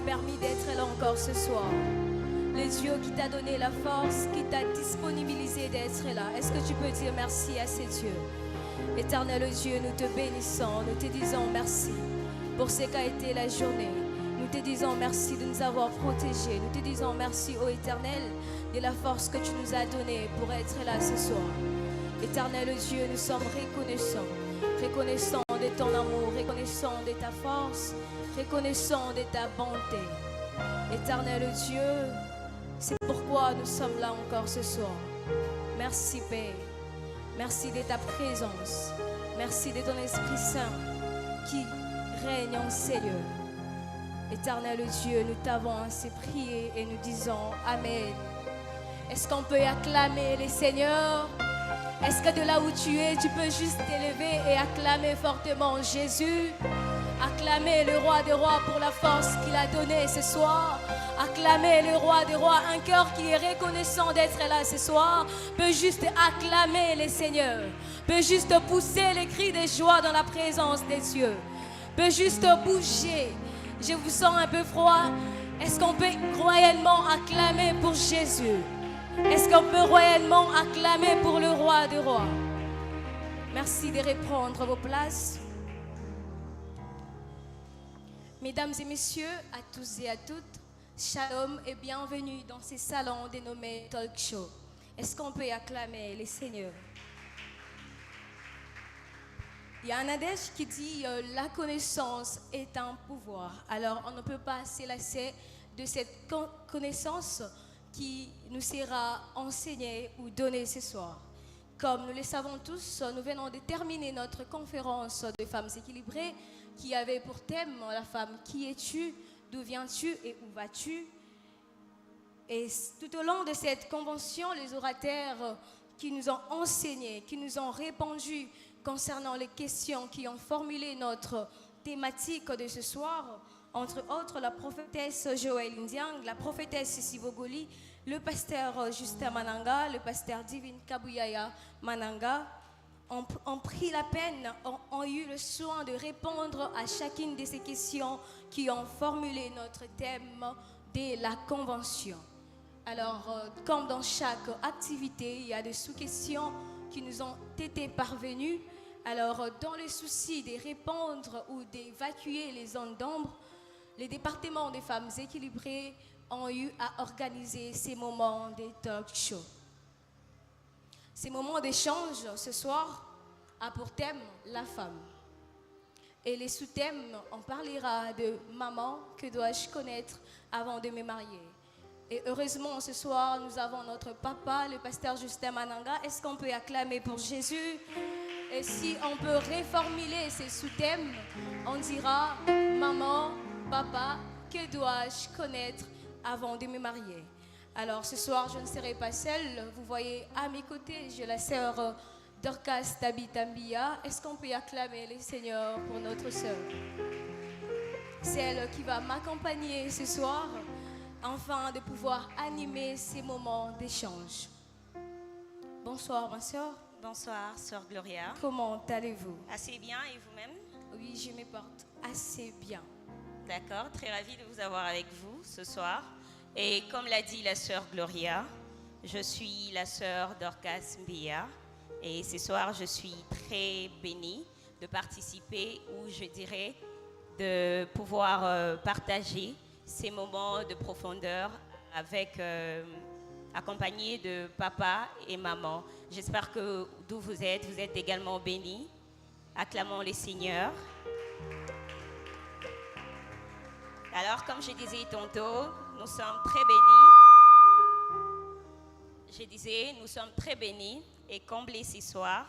permis d'être là encore ce soir. Le Dieu qui t'a donné la force, qui t'a disponibilisé d'être là. Est-ce que tu peux dire merci à ces dieux? Éternel Dieu, nous te bénissons, nous te disons merci pour ce qu'a été la journée. Nous te disons merci de nous avoir protégés. Nous te disons merci, ô Éternel, de la force que tu nous as donnée pour être là ce soir. Éternel Dieu, nous sommes reconnaissants. Reconnaissants de ton amour, reconnaissants de ta force, reconnaissants de ta bonté. Éternel Dieu, c'est pourquoi nous sommes là encore ce soir. Merci Père. Merci de ta présence. Merci de ton Esprit Saint qui règne en ces lieux. Éternel Dieu, nous t'avons ainsi prié et nous disons Amen. Est-ce qu'on peut acclamer les Seigneurs? Est-ce que de là où tu es, tu peux juste t'élever et acclamer fortement Jésus? Acclamer le roi des rois pour la force qu'il a donnée ce soir. Acclamer le roi des rois. Un cœur qui est reconnaissant d'être là ce soir peut juste acclamer les seigneurs. Peut juste pousser les cris de joie dans la présence des dieux. Peut juste bouger. Je vous sens un peu froid. Est-ce qu'on peut royalement acclamer pour Jésus? Est-ce qu'on peut royalement acclamer pour le roi des rois? Merci de reprendre vos places. Mesdames et messieurs, à tous et à toutes, shalom et bienvenue dans ces salons dénommés Talk Show. Est-ce qu'on peut acclamer les seigneurs? Il y a un adage qui dit la connaissance est un pouvoir. Alors on ne peut pas se lasser de cette connaissance qui nous sera enseignée ou donnée ce soir. Comme nous le savons tous, nous venons de terminer notre conférence de femmes équilibrées qui avait pour thème la femme, qui es-tu, d'où viens-tu et où vas-tu? Et tout au long de cette convention, les orateurs qui nous ont enseigné, qui nous ont répondu concernant les questions qui ont formulé notre thématique de ce soir, entre autres la prophétesse Joël Indiang, la prophétesse Sivogoli, le pasteur Justin Mananga, le pasteur Divine Kabuyaya Mananga, ont pris la peine, ont eu le soin de répondre à chacune de ces questions qui ont formulé notre thème de la convention. Alors, comme dans chaque activité, il y a des sous-questions qui nous ont été parvenues. Alors, dans le souci de répondre ou d'évacuer les zones d'ombre, les départements des femmes équilibrées ont eu à organiser ces moments de talk show. Ces moments d'échange ce soir a pour thème la femme. Et les sous-thèmes, on parlera de maman, que dois-je connaître avant de me marier. Et heureusement ce soir nous avons notre papa, le pasteur Justin Mananga. Est-ce qu'on peut acclamer pour Jésus? Et si on peut reformuler ces sous-thèmes, on dira maman, papa, que dois-je connaître avant de me marier? Alors ce soir, je ne serai pas seule. Vous voyez à mes côtés, j'ai la sœur Dorcas Tabitambia. Est-ce qu'on peut acclamer les seigneurs pour notre sœur? C'est elle qui va m'accompagner ce soir, afin de pouvoir animer ces moments d'échange. Bonsoir, ma sœur. Bonsoir, sœur Gloria. Comment allez-vous? Assez bien, et vous-même? Oui, je me porte assez bien. D'accord, très ravie de vous avoir avec vous ce soir. Et comme l'a dit la sœur Gloria, je suis la sœur Dorcas Mbia. Et ce soir, je suis très bénie de participer, ou je dirais de pouvoir partager ces moments de profondeur avec, accompagné de papa et maman. J'espère que d'où vous êtes également bénis. Acclamons les seigneurs. Alors, comme je disais tantôt, nous sommes très bénis. Je disais, nous sommes très bénis et comblés ce soir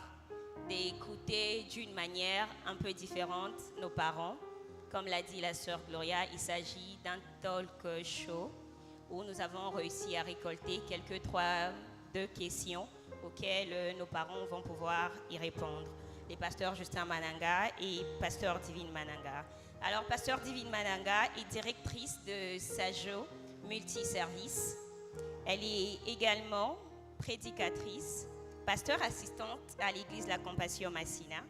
d'écouter d'une manière un peu différente nos parents. Comme l'a dit la sœur Gloria, il s'agit d'un talk show où nous avons réussi à récolter deux questions auxquelles nos parents vont pouvoir y répondre. Les pasteurs Justin Mananga et pasteur Divine Mananga. Alors, pasteur Divine Mananga est directrice de Sajo Multiservice. Elle est également prédicatrice, pasteur assistante à l'église La Compassion Massina,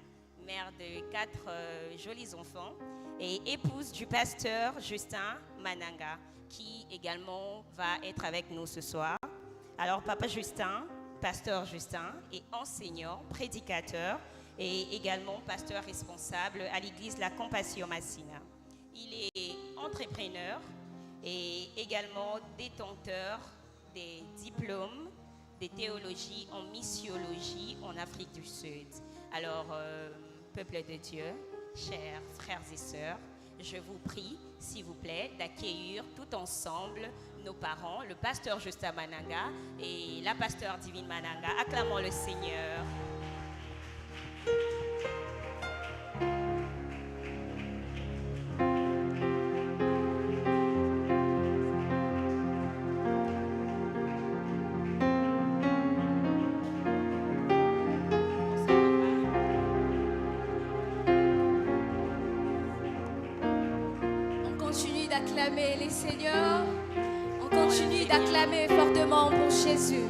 mère de 4 jolis enfants et épouse du pasteur Justin Mananga, qui également va être avec nous ce soir. Alors, Papa Justin, pasteur Justin, est enseignant, prédicateur et également pasteur responsable à l'église La Compassion Massina. Il est entrepreneur et également détenteur des diplômes de théologie en missiologie en Afrique du Sud. Alors, peuple de Dieu, chers frères et sœurs, je vous prie, s'il vous plaît, d'accueillir tout ensemble nos parents, le pasteur Justin Mananga et la pasteur Divine Mananga. Acclamons le Seigneur. D'acclamer les Seigneurs, on continue d'acclamer fortement pour Jésus.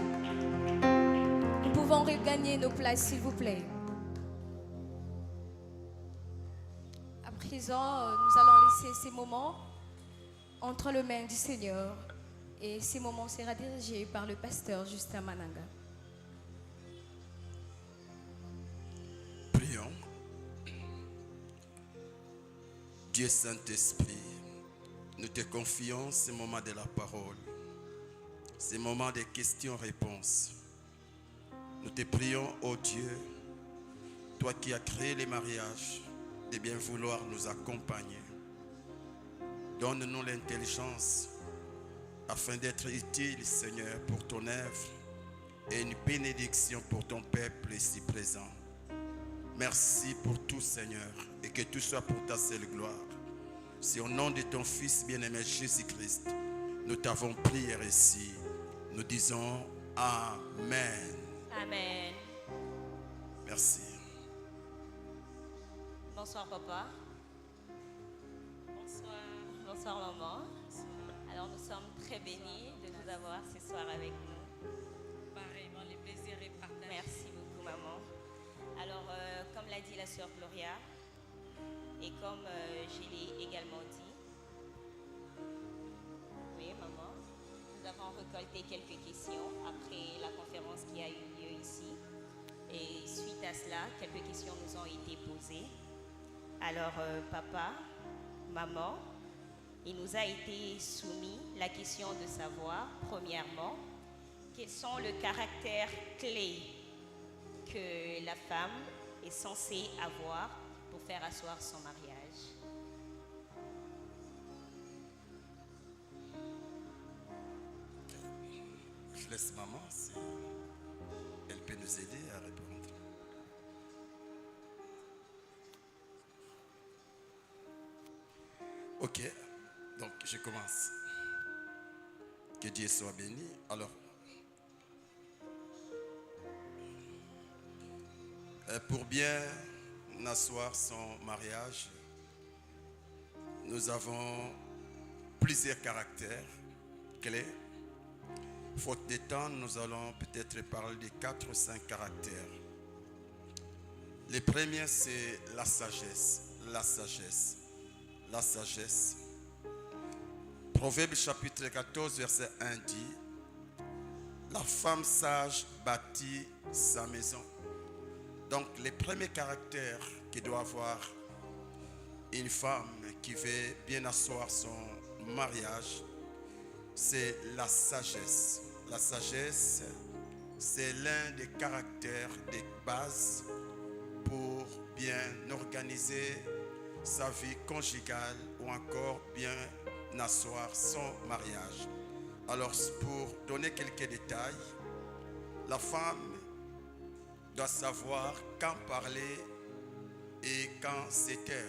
Nous pouvons regagner nos places, s'il vous plaît. À présent, nous allons laisser ces moments entre les mains du Seigneur et ces moments seront dirigés par le pasteur Justin Mananga. Prions. Dieu Saint-Esprit, nous te confions ces moments de la parole, ces moments de questions-réponses. Nous te prions, ô Dieu, toi qui as créé les mariages, de bien vouloir nous accompagner. Donne-nous l'intelligence afin d'être utile, Seigneur, pour ton œuvre et une bénédiction pour ton peuple ici présent. Merci pour tout, Seigneur, et que tout soit pour ta seule gloire. C'est au nom de ton Fils bien-aimé Jésus-Christ, nous t'avons prié ici. Nous disons Amen. Amen. Merci. Bonsoir papa. Bonsoir maman. Alors nous sommes très bénis de vous avoir ce soir avec nous. Pareillement, le plaisir est partagé. Merci beaucoup maman. Alors comme l'a dit la sœur Gloria, et comme je l'ai également dit, oui maman, nous avons récolté quelques questions après la conférence qui a eu lieu ici. Et suite à cela, quelques questions nous ont été posées. Alors papa, maman, il nous a été soumis la question de savoir, premièrement, quels sont les caractères clés que la femme est censée avoir pour faire asseoir son mariage. Je laisse maman si elle peut nous aider à répondre. Ok, donc je commence. Que Dieu soit béni. Alors, pour bien asseoir son mariage, nous avons plusieurs caractères clés. Faute de temps, nous allons peut-être parler de 4 ou 5 caractères. Le premier, c'est la sagesse. La sagesse. La sagesse. Proverbe chapitre 14, verset 1 dit: la femme sage bâtit sa maison. Donc, le premier caractère que doit avoir une femme qui veut bien asseoir son mariage, c'est la sagesse. La sagesse, c'est l'un des caractères de base pour bien organiser sa vie conjugale ou encore bien asseoir son mariage. Alors, pour donner quelques détails, la femme doit savoir quand parler et quand se taire.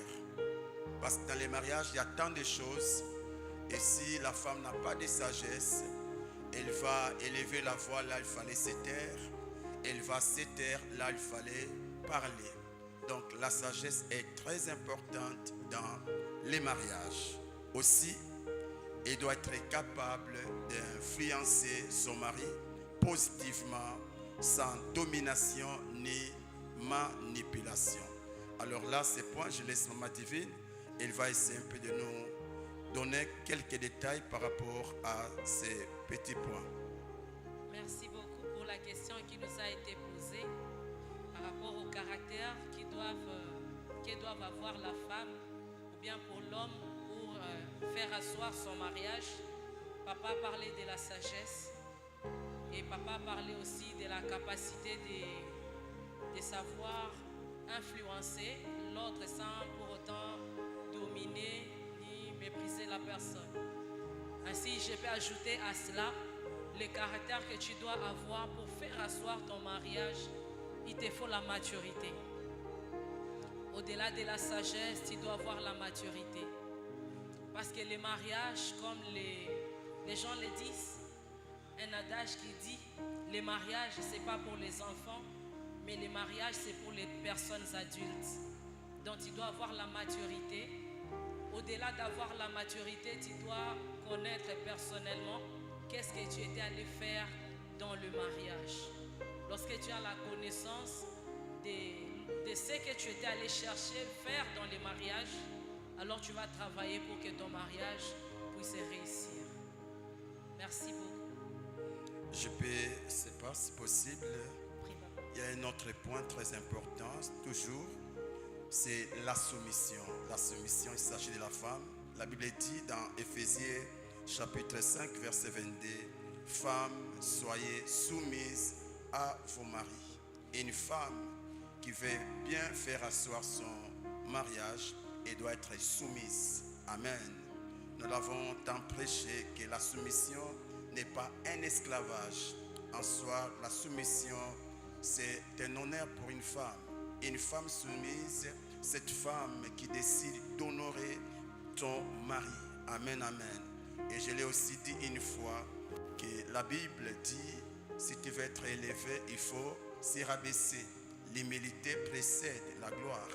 Parce que dans les mariages, il y a tant de choses. Et si la femme n'a pas de sagesse, elle va élever la voix là, il fallait se taire. Elle va se taire là, il fallait parler. Donc la sagesse est très importante dans les mariages. Aussi, elle doit être capable d'influencer son mari positivement, sans domination ni manipulation. Alors là, ces points, je laisse Maman Divine. Elle va essayer un peu de nous donner quelques détails par rapport à ces petits points. Merci beaucoup pour la question qui nous a été posée par rapport au caractère que doivent avoir la femme ou bien pour l'homme pour faire asseoir son mariage. Papa parlait de la sagesse et papa parlait aussi de la capacité de savoir influencer l'autre sans pour autant dominer ni mépriser la personne. Ainsi, je peux ajouter à cela le caractère que tu dois avoir pour faire asseoir ton mariage. Il te faut la maturité. Au-delà de la sagesse, tu dois avoir la maturité. Parce que les mariages, comme les gens le disent, un adage qui dit, les mariages, ce n'est pas pour les enfants, mais les mariages, c'est pour les personnes adultes. Donc, tu dois avoir la maturité. Au-delà d'avoir la maturité, tu dois connaître personnellement qu'est-ce que tu étais allé faire dans le mariage. Lorsque tu as la connaissance de ce que tu étais allé chercher, faire dans le mariage, alors tu vas travailler pour que ton mariage puisse réussir. Merci beaucoup. Je peux, c'est pas si possible. Il y a un autre point très important, toujours, c'est la soumission. La soumission, il s'agit de la femme. La Bible dit dans Éphésiens chapitre 5, verset 22, « Femmes, soyez soumises à vos maris. » Et une femme qui veut bien faire asseoir son mariage, elle doit être soumise. Amen. Nous l'avons tant prêché que la soumission n'est pas un esclavage. En soi, la soumission, c'est un honneur pour une femme. Une femme soumise, cette femme qui décide d'honorer ton mari. Amen, amen. Et je l'ai aussi dit une fois que la Bible dit, si tu veux être élevé, il faut s'y rabaisser. L'humilité précède la gloire.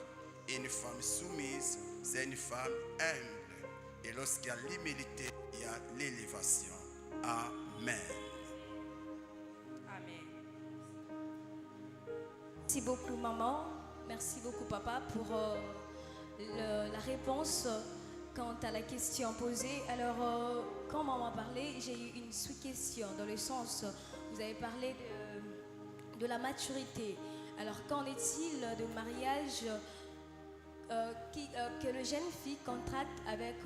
Et une femme soumise, c'est une femme humble. Et lorsqu'il y a l'humilité, il y a l'élévation. Amen. Amen. Merci beaucoup maman, merci beaucoup papa pour la réponse quant à la question posée. Alors, quand maman a parlé, j'ai eu une sous-question dans le sens, vous avez parlé de la maturité. Alors, qu'en est-il de mariage que les jeunes filles contractent avec,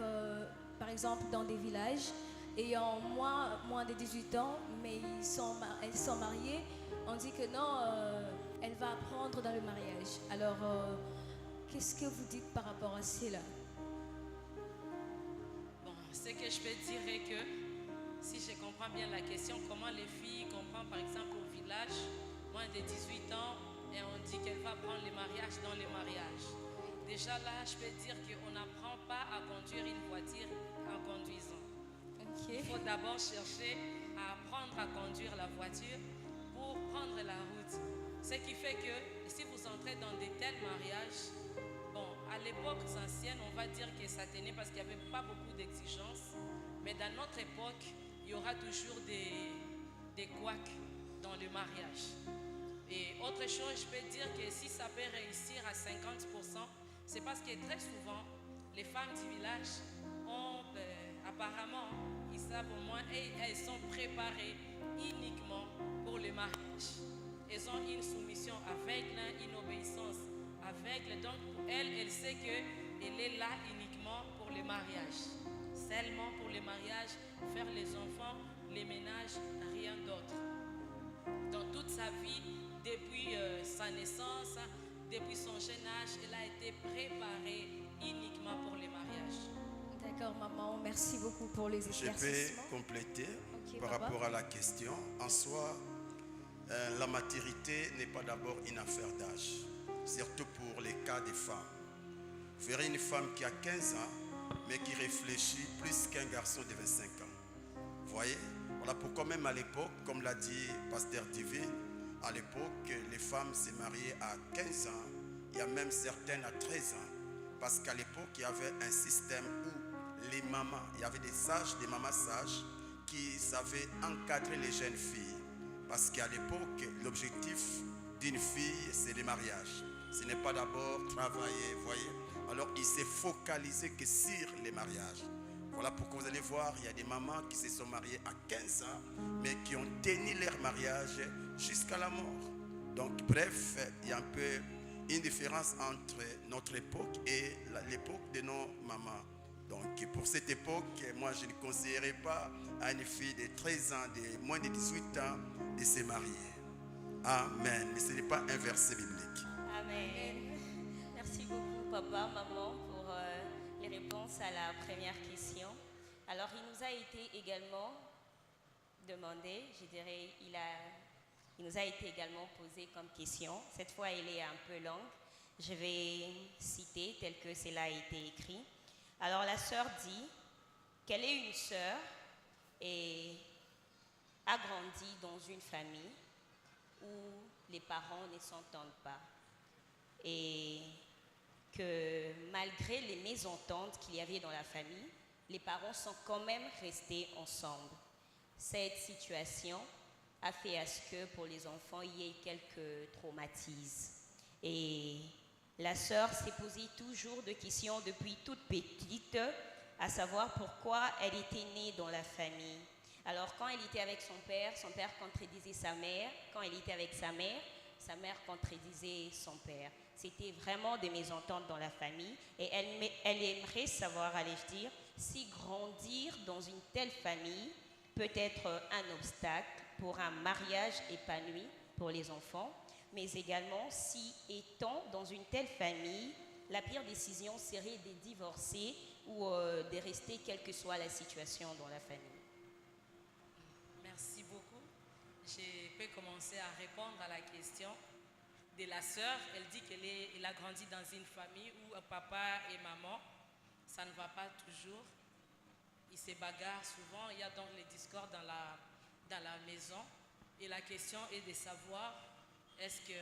par exemple, dans des villages, ayant moins de 18 ans, mais elles sont mariées, on dit que non, elle va apprendre dans le mariage. Alors, qu'est-ce que vous dites par rapport à cela? Bon, ce que je peux dire est que, si je comprends bien la question, comment les filles comprennent par exemple au village, moins de 18 ans, et on dit qu'elle va prendre le mariage dans le mariage. Déjà là, je peux dire qu'on n'apprend pas à conduire une voiture en conduisant. Okay. Il faut d'abord chercher à apprendre à conduire la voiture pour prendre la route. Ce qui fait que si vous entrez dans de tels mariages, bon, à l'époque ancienne, on va dire que ça tenait parce qu'il n'y avait pas beaucoup d'exigences. Mais dans notre époque, il y aura toujours des couacs dans le mariage. Et autre chose, je peux dire que si ça peut réussir à 50%, c'est parce que très souvent, les femmes du village ont, apparemment, ils savent au moins, et elles sont préparées uniquement pour le mariage. Elles ont une soumission aveugle, une obéissance aveugle. Donc, pour elle, elle sait qu'elle est là uniquement pour le mariage. Seulement pour le mariage, faire les enfants, les ménages, rien d'autre. Dans toute sa vie, depuis sa naissance, depuis son jeune âge, elle a été préparée uniquement pour le mariage. D'accord, maman, merci beaucoup pour les éclaircissements. Je peux compléter par papa. rapport à la question. En soi, la maturité n'est pas d'abord une affaire d'âge, surtout pour les cas des femmes. Vous verrez une femme qui a 15 ans, mais qui réfléchit plus qu'un garçon de 25 ans. Vous voyez? Voilà pourquoi même à l'époque, comme l'a dit Pasteur Divine, à l'époque, les femmes se mariaient à 15 ans, il y a même certaines à 13 ans. Parce qu'à l'époque, il y avait un système où les mamans, il y avait des sages, des mamans sages, qui savaient encadrer les jeunes filles. Parce qu'à l'époque, l'objectif d'une fille, c'est le mariage. Ce n'est pas d'abord travailler, voyez. Alors il s'est focalisé que sur les mariages. Voilà pourquoi vous allez voir, il y a des mamans qui se sont mariées à 15 ans, mais qui ont tenu leur mariage jusqu'à la mort. Donc bref, il y a un peu une différence entre notre époque et l'époque de nos mamans. Donc pour cette époque, moi je ne conseillerais pas à une fille de 13 ans, de moins de 18 ans, de se marier. Amen. Mais ce n'est pas un verset biblique. Amen. Merci beaucoup, papa, maman, pour les réponses à la première question. Alors, il nous a été également demandé, je dirais, il nous a été également posé comme question. Cette fois, elle est un peu longue. Je vais citer tel que cela a été écrit. Alors, la sœur dit qu'elle est une sœur et a grandi dans une famille où les parents ne s'entendent pas. Et que malgré les mésententes qu'il y avait dans la famille, les parents sont quand même restés ensemble. Cette situation a fait à ce que pour les enfants, il y ait quelques traumatismes. Et la sœur s'est posée toujours des questions depuis toute petite, à savoir pourquoi elle était née dans la famille. Alors quand elle était avec son père contredisait sa mère. Quand elle était avec sa mère contredisait son père. C'était vraiment des mésententes dans la famille. Et elle aimerait savoir, allais-je dire, si grandir dans une telle famille peut être un obstacle pour un mariage épanoui pour les enfants, mais également si étant dans une telle famille, la pire décision serait de divorcer ou de rester quelle que soit la situation dans la famille. Merci beaucoup. Je peux commencer à répondre à la question de la sœur. Elle dit qu'elle a grandi dans une famille où papa et maman, ça ne va pas toujours. Ils se bagarrent souvent. Il y a donc les discordes dans la maison. Et la question est de savoir est-ce que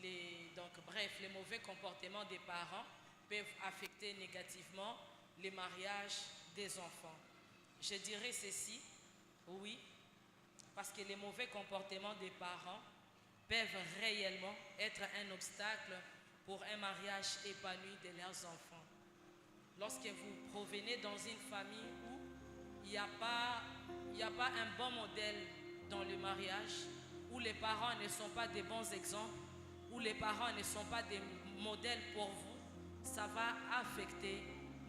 les mauvais comportements des parents peuvent affecter négativement les mariages des enfants. Je dirais ceci, oui, parce que les mauvais comportements des parents peuvent réellement être un obstacle pour un mariage épanoui de leurs enfants. Lorsque vous provenez dans une famille où il n'y a pas un bon modèle dans le mariage, où les parents ne sont pas des bons exemples, où les parents ne sont pas des modèles pour vous, ça va affecter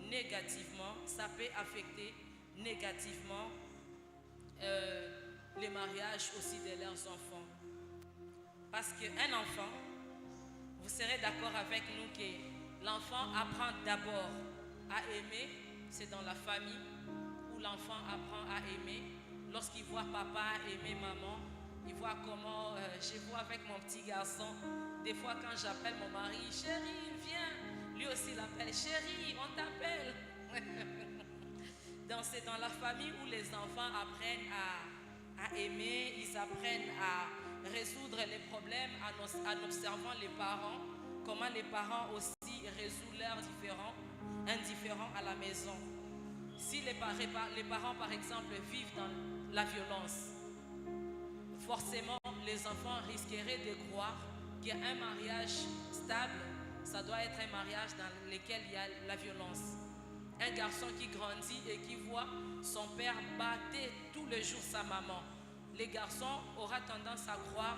négativement, ça peut affecter négativement les mariages aussi de leurs enfants. Parce qu'un enfant, vous serez d'accord avec nous que l'enfant apprend d'abord à aimer, c'est dans la famille où l'enfant apprend à aimer. Lorsqu'il voit papa aimer maman, il voit comment, je vois avec mon petit garçon, des fois quand j'appelle mon mari, chérie, viens, lui aussi l'appelle, chérie, on t'appelle. Donc c'est dans la famille où les enfants apprennent à aimer, ils apprennent à résoudre les problèmes en observant les parents, comment les parents aussi résolvent leurs indifférents à la maison. Si les parents par exemple vivent dans la violence, forcément les enfants risqueraient de croire qu'un mariage stable, ça doit être un mariage dans lequel il y a la violence. Un garçon qui grandit et qui voit son père battre tous les jours sa maman, les garçons auront tendance à croire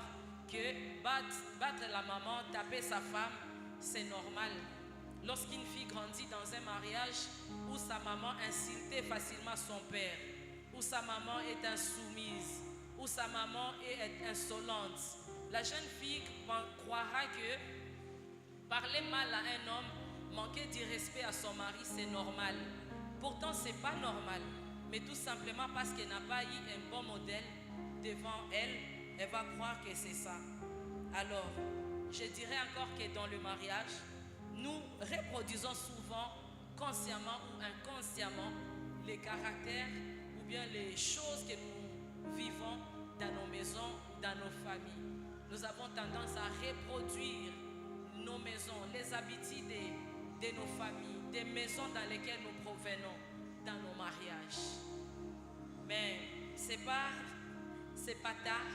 que battre la maman, taper sa femme, c'est normal. Lorsqu'une fille grandit dans un mariage où sa maman insultait facilement son père, où sa maman est insoumise, où sa maman est insolente, la jeune fille croira que parler mal à un homme, manquer d'irrespect à son mari, c'est normal. Pourtant, ce n'est pas normal, mais tout simplement parce qu'elle n'a pas eu un bon modèle devant elle, elle va croire que c'est ça. Alors, je dirais encore que dans le mariage, nous reproduisons souvent, consciemment ou inconsciemment, les caractères ou bien les choses que nous vivons dans nos maisons, dans nos familles. Nous avons tendance à reproduire nos maisons, les habitudes de nos familles, des maisons dans lesquelles nous provenons, dans nos mariages. Mais c'est pas tard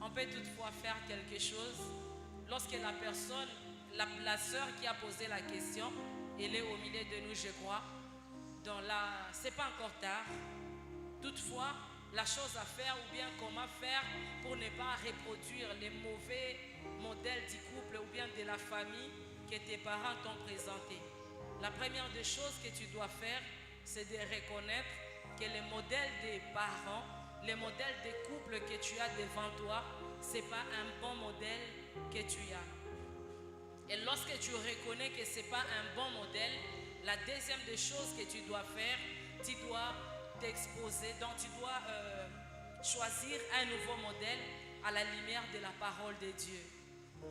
On peut toutefois faire quelque chose lorsque la personne, la sœur qui a posé la question, elle est au milieu de nous, je crois. Donc là, c'est pas encore tard. Toutefois, la chose à faire ou bien comment faire pour ne pas reproduire les mauvais modèles du couple ou bien de la famille que tes parents t'ont présenté. La première des choses que tu dois faire, c'est de reconnaître que les modèles des parents, les modèles des couples que tu as devant toi, ce n'est pas un bon modèle que tu as. Et lorsque tu reconnais que ce n'est pas un bon modèle, la deuxième des choses que tu dois faire, tu dois t'exposer, donc tu dois choisir un nouveau modèle à la lumière de la parole de Dieu.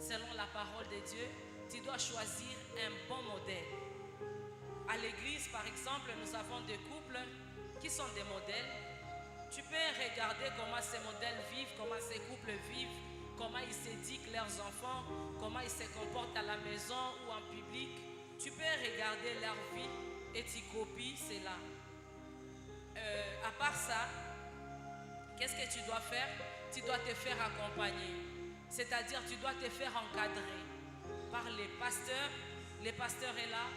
Selon la parole de Dieu, tu dois choisir un bon modèle. À l'église, par exemple, nous avons des couples qui sont des modèles. Tu peux regarder comment ces modèles vivent, comment ces couples vivent, comment ils s'éduquent leurs enfants, comment ils se comportent à la maison ou en public. Tu peux regarder leur vie et tu copies cela. À part ça, qu'est-ce que tu dois faire? Tu dois te faire accompagner. C'est-à-dire, tu dois te faire encadrer par les pasteurs. Les pasteurs est là.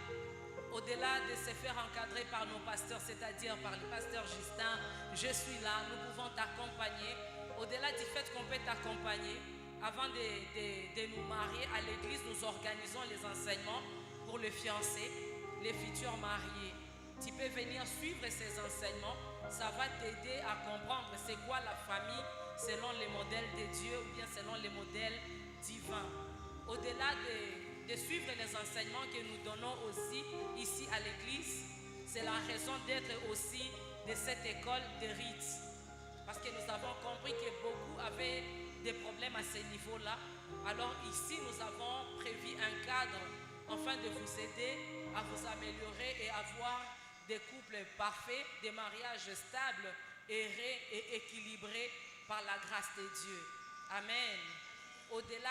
Au-delà de se faire encadrer par nos pasteurs, c'est-à-dire par le pasteur Justin, je suis là, nous pouvons t'accompagner. Au-delà du fait qu'on peut t'accompagner, avant de nous marier à l'église, nous organisons les enseignements pour les fiancés, les futurs mariés. Tu peux venir suivre ces enseignements, ça va t'aider à comprendre c'est quoi la famille selon les modèles de Dieu ou bien selon les modèles divins. Au-delà de suivre les enseignements que nous donnons aussi ici à l'église, c'est la raison d'être aussi de cette école de rites. Parce que nous avons compris que beaucoup avaient des problèmes à ce niveau-là. Alors ici, nous avons prévu un cadre afin de vous aider à vous améliorer et avoir des couples parfaits, des mariages stables, errés et équilibrés par la grâce de Dieu. Amen. Au-delà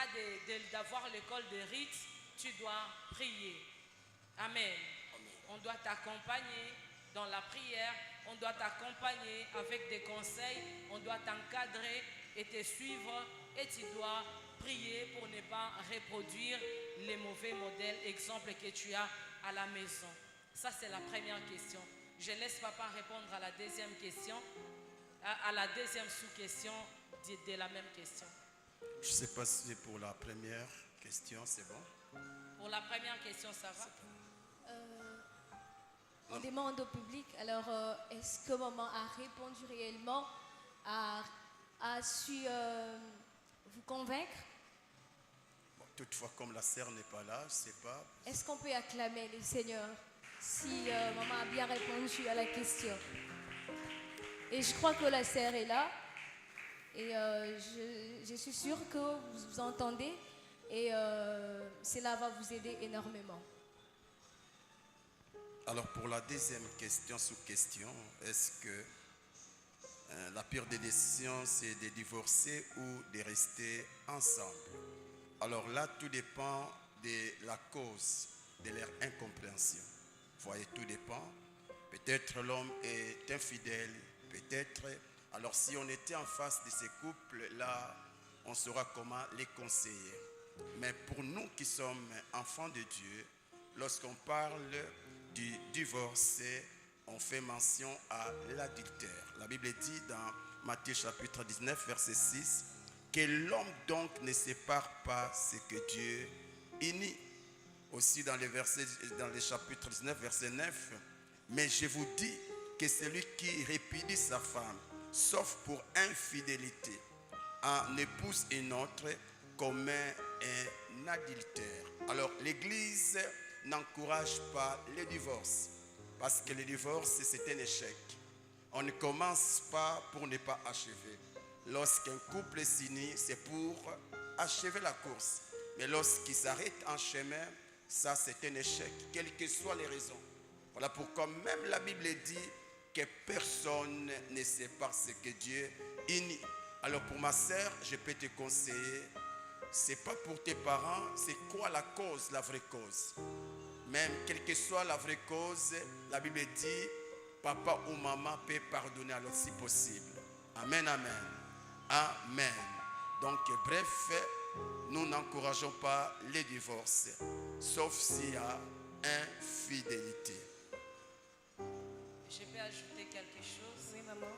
d'avoir l'école de rites, tu dois prier. Amen. On doit t'accompagner dans la prière, on doit t'accompagner avec des conseils, on doit t'encadrer et te suivre et tu dois prier pour ne pas reproduire les mauvais modèles, exemples que tu as à la maison. Ça, c'est la première question. Je laisse papa répondre à la deuxième question, à la deuxième sous-question de la même question. Je ne sais pas si c'est pour la première question, c'est bon? Pour la première question, ça va? On demande au public, alors est-ce que maman a répondu réellement, a su vous convaincre? Bon, toutefois, comme la sœur n'est pas là, je ne sais pas. Est-ce qu'on peut acclamer le Seigneur si maman a bien répondu à la question? Et je crois que la sœur est là. Et je suis sûre que vous vous entendez et cela va vous aider énormément. Alors pour la deuxième question, sous-question, est-ce que la pire des décisions, c'est de divorcer ou de rester ensemble? Alors là, tout dépend de la cause de leur incompréhension. Vous voyez, tout dépend. Peut-être l'homme est infidèle, peut-être. Alors si on était en face de ces couples-là, on saura comment les conseiller. Mais pour nous qui sommes enfants de Dieu, lorsqu'on parle du divorce, on fait mention à l'adultère. La Bible dit dans Matthieu chapitre 19, verset 6, que l'homme donc ne sépare pas ce que Dieu unit. Aussi dans le chapitre 19, verset 9, mais je vous dis que celui qui répudie sa femme, sauf pour infidélité, en épouse une autre, commet un adultère. Alors l'Église n'encourage pas le divorce, parce que le divorce c'est un échec. On ne commence pas pour ne pas achever. Lorsqu'un couple s'unit, c'est pour achever la course. Mais lorsqu'il s'arrête en chemin, ça c'est un échec, quelles que soient les raisons. Voilà pourquoi même la Bible dit que personne ne sépare ce que Dieu unit. Alors pour ma sœur, je peux te conseiller, c'est pas pour tes parents, c'est quoi la cause, la vraie cause. Même quelle que soit la vraie cause, la Bible dit, papa ou maman peut pardonner alors si possible. Amen, amen. Amen. Donc, bref, nous n'encourageons pas les divorces, sauf s'il y a infidélité. Je peux ajouter quelque chose? Oui, maman.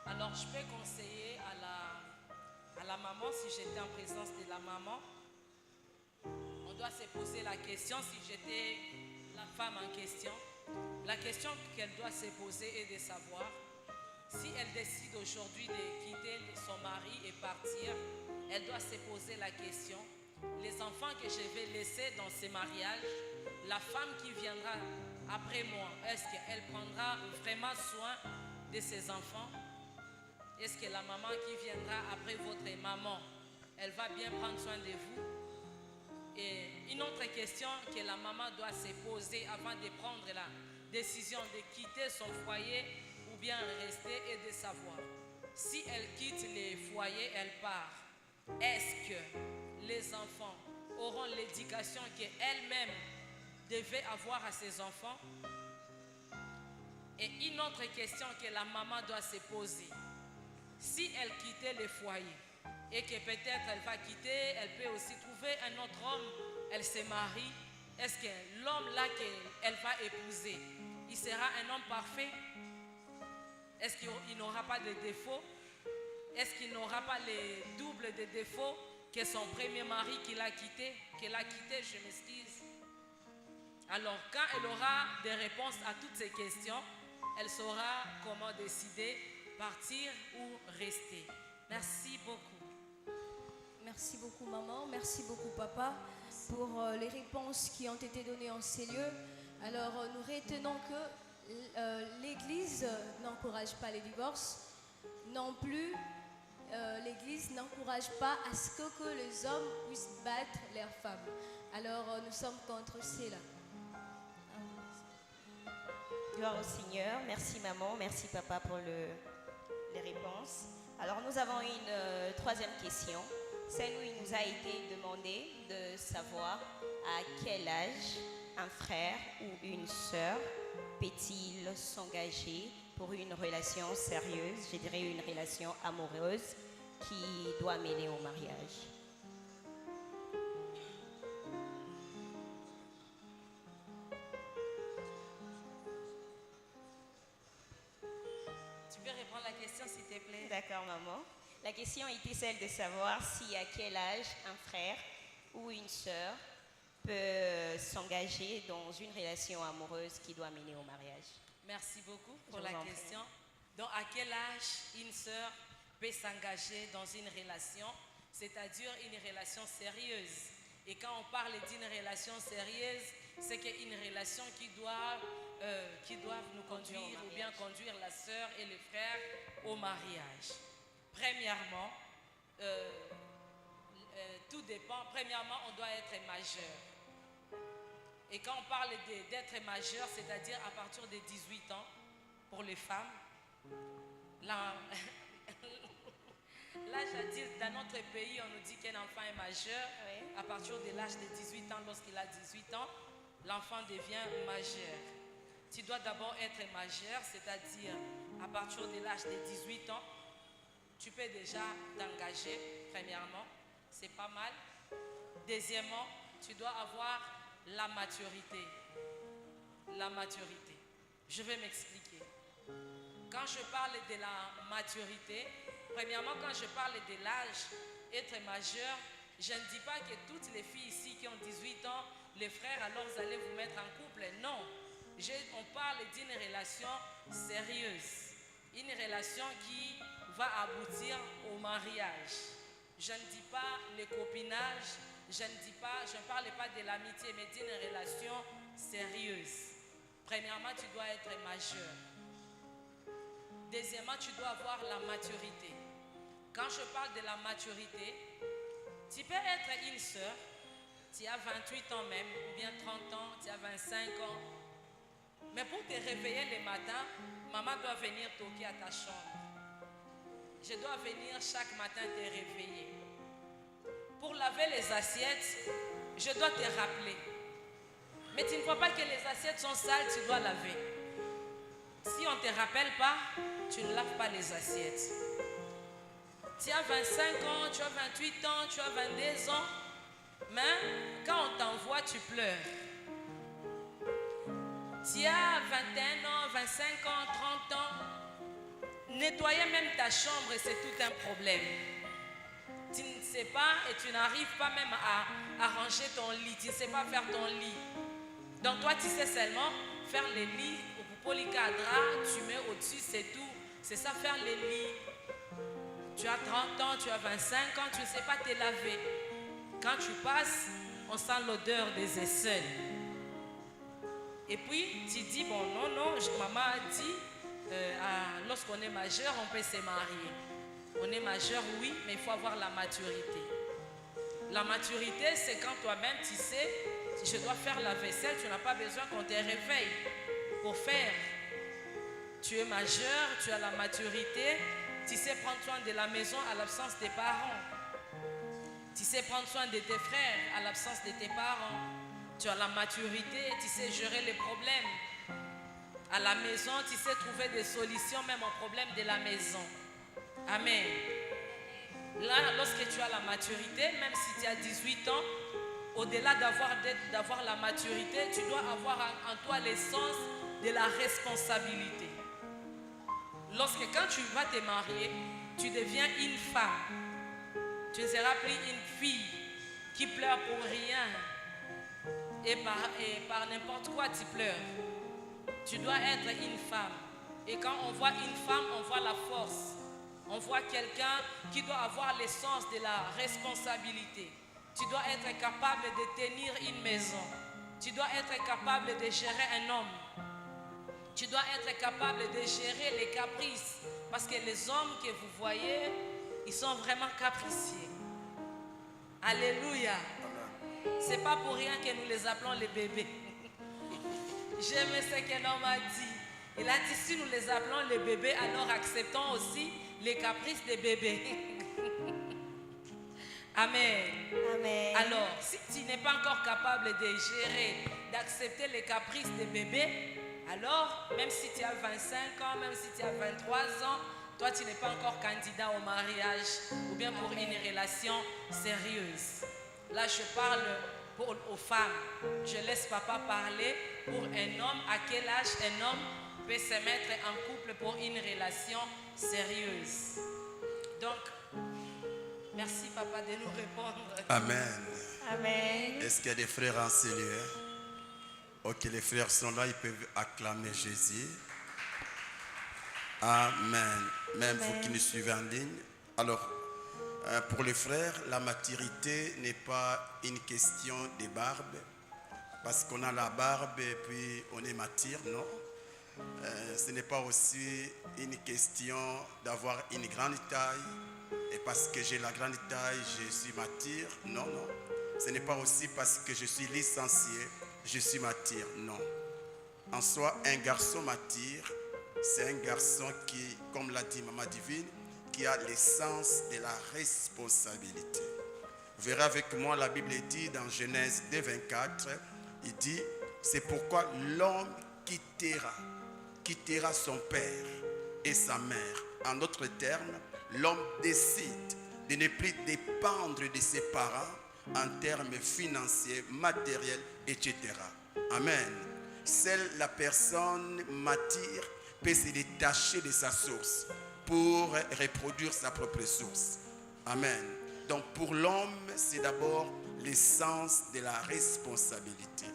Alors, je peux conseiller à la maman, si j'étais en présence de la maman, on doit se poser la question, si j'étais la femme en question, la question qu'elle doit se poser est de savoir si elle décide aujourd'hui de quitter son mari et partir, elle doit se poser la question, les enfants que je vais laisser dans ce mariage, la femme qui viendra après moi, est-ce qu'elle prendra vraiment soin de ses enfants? Est-ce que la maman qui viendra après votre maman, elle va bien prendre soin de vous? Et une autre question que la maman doit se poser avant de prendre la décision de quitter son foyer ou bien rester et de savoir si elle quitte le foyer, elle part. Est-ce que les enfants auront l'éducation qu'elle-même devait avoir à ses enfants? Et une autre question que la maman doit se poser, si elle quittait le foyer et que peut-être elle va quitter, elle peut aussi trouver un autre homme, elle se marie, est-ce que l'homme là qu'elle va épouser, il sera un homme parfait? Est-ce qu'il n'aura pas de défauts? Est-ce qu'il n'aura pas les doubles de défauts que son premier mari qu'elle a quitté, je m'excuse. Alors quand elle aura des réponses à toutes ces questions, elle saura comment décider, partir ou rester. Merci beaucoup. Merci beaucoup maman, merci beaucoup papa pour les réponses qui ont été données en ces lieux. Alors nous retenons que l'Église n'encourage pas les divorces, non plus l'Église n'encourage pas à ce que les hommes puissent battre leurs femmes. Alors nous sommes contre cela. Gloire au Seigneur. Merci maman, merci papa pour les réponses. Alors nous avons une troisième question. Celle où il nous a été demandé de savoir à quel âge un frère ou une sœur peut-il s'engager pour une relation sérieuse, je dirais une relation amoureuse qui doit mener au mariage. Tu peux répondre à la question s'il te plaît? D'accord maman. La question était celle de savoir si à quel âge un frère ou une sœur peut s'engager dans une relation amoureuse qui doit mener au mariage. Merci beaucoup pour la question. Donc, à quel âge une sœur peut s'engager dans une relation, c'est-à-dire une relation sérieuse? Et quand on parle d'une relation sérieuse, c'est qu'une relation qui doit nous conduire ou bien conduire la sœur et le frère au mariage. Premièrement, tout dépend. Premièrement, on doit être majeur. Et quand on parle d'être majeur, c'est-à-dire à partir de 18 ans pour les femmes, l'âge adulte dans notre pays, on nous dit qu'un enfant est majeur. Oui. À partir de l'âge de 18 ans, lorsqu'il a 18 ans, l'enfant devient majeur. Tu dois d'abord être majeur, c'est-à-dire à partir de l'âge de 18 ans, tu peux déjà t'engager, premièrement, c'est pas mal. Deuxièmement, tu dois avoir la maturité. La maturité. Je vais m'expliquer. Quand je parle de la maturité, premièrement, quand je parle de l'âge, être majeur, je ne dis pas que toutes les filles ici qui ont 18 ans, les frères, alors vous allez vous mettre en couple. Non. On parle d'une relation sérieuse. Une relation qui va aboutir au mariage. Je ne dis pas le copinage, je ne parle pas de l'amitié, mais d'une relation sérieuse. Premièrement, tu dois être majeur. Deuxièmement, tu dois avoir la maturité. Quand je parle de la maturité, tu peux être une sœur, tu as 28 ans même, ou bien 30 ans, tu as 25 ans. Mais pour te réveiller le matin, maman doit venir toquer à ta chambre. Je dois venir chaque matin te réveiller. Pour laver les assiettes, je dois te rappeler. Mais tu ne vois pas que les assiettes sont sales, tu dois laver. Si on ne te rappelle pas, tu ne laves pas les assiettes. Tu as 25 ans, tu as 28 ans, tu as 22 ans. Mais quand on t'envoie, tu pleures. Tu as 21 ans, 25 ans, 30 ans. Nettoyer même ta chambre, c'est tout un problème. Tu ne sais pas et tu n'arrives pas même à ranger ton lit. Tu ne sais pas faire ton lit. Donc toi, tu sais seulement faire les lits. Polycadra, tu mets au-dessus, c'est tout. C'est ça, faire les lits. Tu as 30 ans, tu as 25 ans, tu ne sais pas te laver. Quand tu passes, on sent l'odeur des aisselles. Et puis, tu dis, bon, non, maman a dit, lorsqu'on est majeur, on peut se marier. On est majeur, oui, mais il faut avoir la maturité. La maturité, c'est quand toi-même, tu sais, si je dois faire la vaisselle, tu n'as pas besoin qu'on te réveille pour faire. Tu es majeur, tu as la maturité, tu sais prendre soin de la maison à l'absence des parents. Tu sais prendre soin de tes frères à l'absence de tes parents. Tu as la maturité, tu sais gérer les problèmes. À la maison, tu sais trouver des solutions même aux problèmes de la maison. Amen. Là, lorsque tu as la maturité, même si tu as 18 ans, au-delà d'avoir la maturité, tu dois avoir en toi l'essence de la responsabilité. Lorsque quand tu vas te marier, tu deviens une femme. Tu ne seras plus une fille qui pleure pour rien. Et par n'importe quoi tu pleures. Tu dois être une femme. Et quand on voit une femme, on voit la force. On voit quelqu'un qui doit avoir l'essence de la responsabilité. Tu dois être capable de tenir une maison. Tu dois être capable de gérer un homme. Tu dois être capable de gérer les caprices. Parce que les hommes que vous voyez, ils sont vraiment capricieux. Alléluia. C'est pas pour rien que nous les appelons les bébés. J'aime ce qu'un homme a dit. Il a dit, si nous les appelons les bébés, alors acceptons aussi les caprices des bébés. Amen. Amen. Alors, si tu n'es pas encore capable de gérer, d'accepter les caprices des bébés, alors, même si tu as 25 ans, même si tu as 23 ans, toi, tu n'es pas encore candidat au mariage ou bien pour une relation sérieuse. Là, je parle aux femmes. Je laisse papa parler pour un homme. À quel âge un homme peut se mettre en couple pour une relation sérieuse? Donc, merci papa de nous répondre. Amen. Amen. Est-ce qu'il y a des frères enseignés? Ok, les frères sont là, ils peuvent acclamer Jésus. Amen. Même vous qui nous suivez en ligne. Alors, pour les frères, la maturité n'est pas une question de barbe. Parce qu'on a la barbe et puis on est mature, non. Ce n'est pas aussi une question d'avoir une grande taille. Et parce que j'ai la grande taille, je suis mature. Non, non. Ce n'est pas aussi parce que je suis licencié, je suis mature. Non. En soi, un garçon mature, c'est un garçon qui, comme l'a dit Maman Divine, qui a l'essence de la responsabilité. Vous verrez avec moi, la Bible dit dans Genèse 2:24, il dit, c'est pourquoi l'homme quittera son père et sa mère. En d'autres termes, l'homme décide de ne plus dépendre de ses parents en termes financiers, matériels, etc. Amen. Seule la personne mature peut se détacher de sa source pour reproduire sa propre source. Amen. Donc pour l'homme, c'est d'abord l'essence de la responsabilité.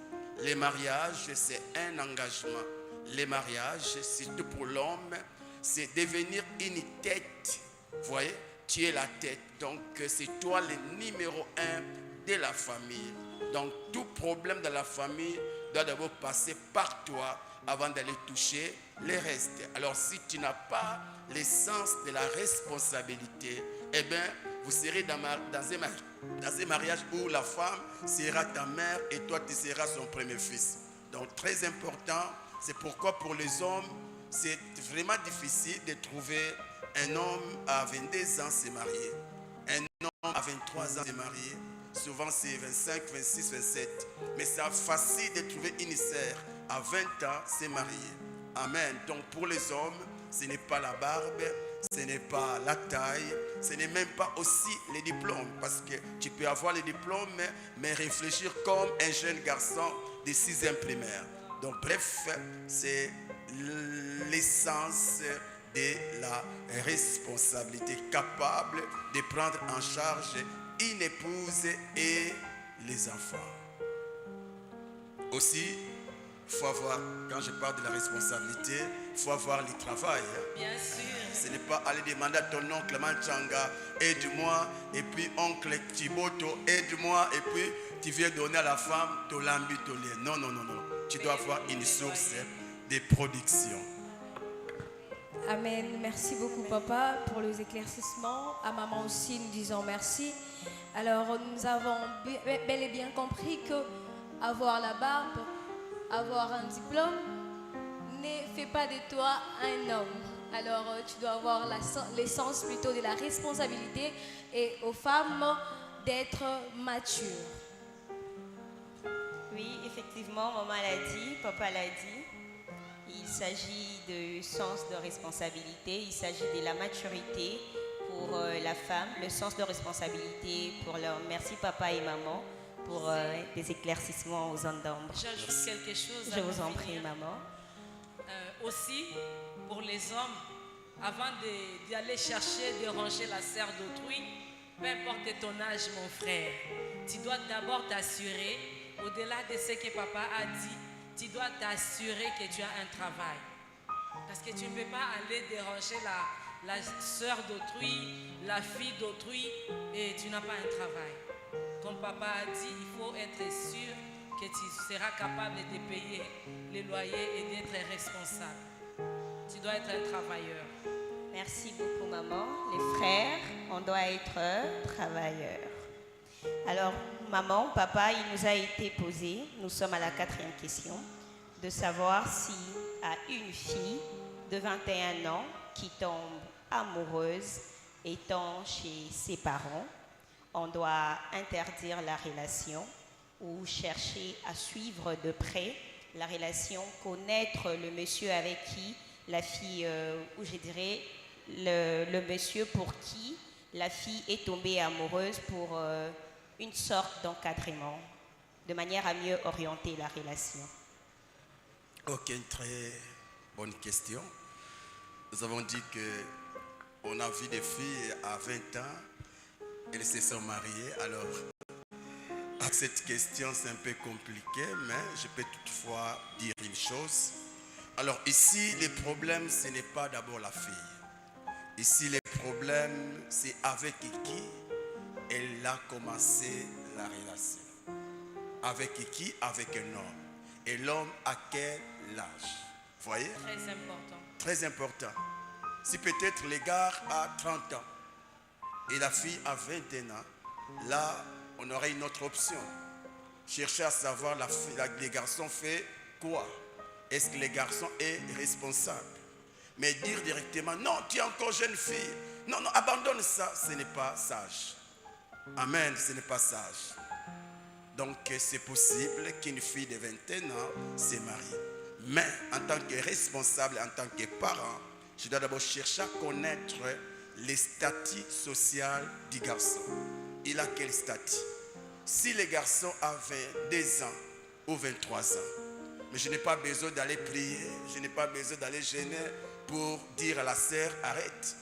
Les mariages, c'est un engagement. Les mariages, surtout pour l'homme, c'est devenir une tête. Vous voyez, tu es la tête. Donc c'est toi le numéro 1 de la famille. Donc tout problème de la famille doit d'abord passer par toi avant d'aller toucher les restes. Alors si tu n'as pas l'essence de la responsabilité, eh bien vous serez dans un mariage où la femme sera ta mère et toi tu seras son premier fils. Donc très important, c'est pourquoi pour les hommes c'est vraiment difficile de trouver un homme à 22 ans se marier, un homme à 23 ans se marier. Souvent c'est 25, 26, 27. Mais c'est facile de trouver une sœur à 20 ans se marier. Amen. Donc pour les hommes, ce n'est pas la barbe, ce n'est pas la taille, ce n'est même pas aussi les diplômes. Parce que tu peux avoir les diplômes, mais réfléchir comme un jeune garçon de 6e primaire. Donc bref, c'est l'essence de la responsabilité, capable de prendre en charge une épouse et les enfants. Aussi, il faut avoir, quand je parle de la responsabilité, il faut avoir le travail. Bien sûr. Ce n'est pas aller demander à ton oncle Manchanga, aide-moi, et puis oncle Thiboto, aide-moi, et puis tu viens donner à la femme ton lambi, ton lait. Non, non, non, non. Tu dois avoir une source de production. Amen. Merci beaucoup, papa, pour les éclaircissements. À maman aussi, nous disons merci. Alors, nous avons bel et bien compris que avoir la barbe, avoir un diplôme, ne fait pas de toi un homme. Alors, tu dois avoir l'essence plutôt de la responsabilité et aux femmes d'être matures. Oui, effectivement, maman l'a dit, papa l'a dit. Il s'agit de sens de responsabilité, il s'agit de la maturité pour la femme, le sens de responsabilité pour l'homme. Merci papa et maman pour des éclaircissements aux ondes d'ombre. J'ajoute quelque chose. Je vous en prie, maman. Aussi, pour les hommes, avant d'aller chercher, de ranger la serre d'autrui, peu importe ton âge, mon frère, tu dois d'abord t'assurer, au-delà de ce que papa a dit, tu dois t'assurer que tu as un travail. Parce que tu ne peux pas aller déranger la sœur d'autrui, la fille d'autrui, et tu n'as pas un travail. Comme papa a dit, il faut être sûr que tu seras capable de payer les loyers et d'être responsable. Tu dois être un travailleur. Merci beaucoup, maman. Les frères, on doit être travailleurs. Alors, maman, papa, il nous a été posé, nous sommes à la 4e question, de savoir si à une fille de 21 ans qui tombe amoureuse étant chez ses parents, on doit interdire la relation ou chercher à suivre de près la relation, connaître le monsieur avec qui la fille, ou je dirais le monsieur pour qui la fille est tombée amoureuse pour une sorte d'encadrement, de manière à mieux orienter la relation. Ok, une très bonne question. Nous avons dit qu'on a vu des filles à 20 ans, elles se sont mariées. Alors, à cette question, c'est un peu compliqué, mais je peux toutefois dire une chose. Alors ici, le problème, ce n'est pas d'abord la fille. Ici, le problème, c'est avec qui elle a commencé la relation. Avec qui? Avec un homme. Et l'homme à quel âge? Vous voyez? Très important. Très important. Si peut-être les gars a 30 ans et la fille a 21 ans, là, on aurait une autre option. Chercher à savoir les garçons fait quoi? Est-ce que les garçons est responsable? Mais dire directement, non, tu es encore jeune fille. Non, non, abandonne ça, ce n'est pas sage. Amen, ce n'est pas sage. Donc, c'est possible qu'une fille de 21 ans se marie. Mais, en tant que responsable, en tant que parent, je dois d'abord chercher à connaître les statuts sociaux du garçon. Il a quel statut? Si le garçon avait 2 ans ou 23 ans, mais je n'ai pas besoin d'aller prier, je n'ai pas besoin d'aller gêner pour dire à la sœur, arrête.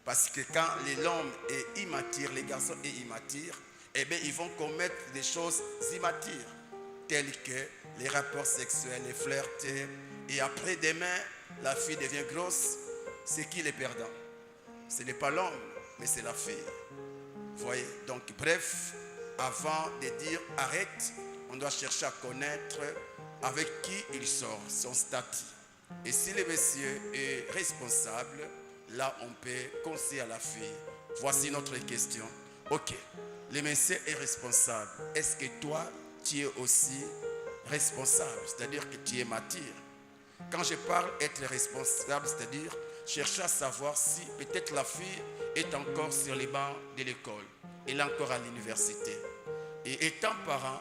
Parce que quand l'homme est immature, les garçons sont immatures, eh bien, ils vont commettre des choses immatures, telles que les rapports sexuels, les flirts, et après demain, la fille devient grosse. C'est qui les perdants? Ce n'est pas l'homme, mais c'est la fille. Vous voyez? Donc, bref, avant de dire arrête, on doit chercher à connaître avec qui il sort, son statut. Et si le monsieur est responsable, là, on peut conseiller à la fille. Voici notre question. Ok, le monsieur est responsable. Est-ce que toi, tu es aussi responsable? C'est-à-dire que tu es mature. Quand je parle être responsable, c'est-à-dire chercher à savoir si peut-être la fille est encore sur les bancs de l'école. Elle est encore à l'université. Et étant parent,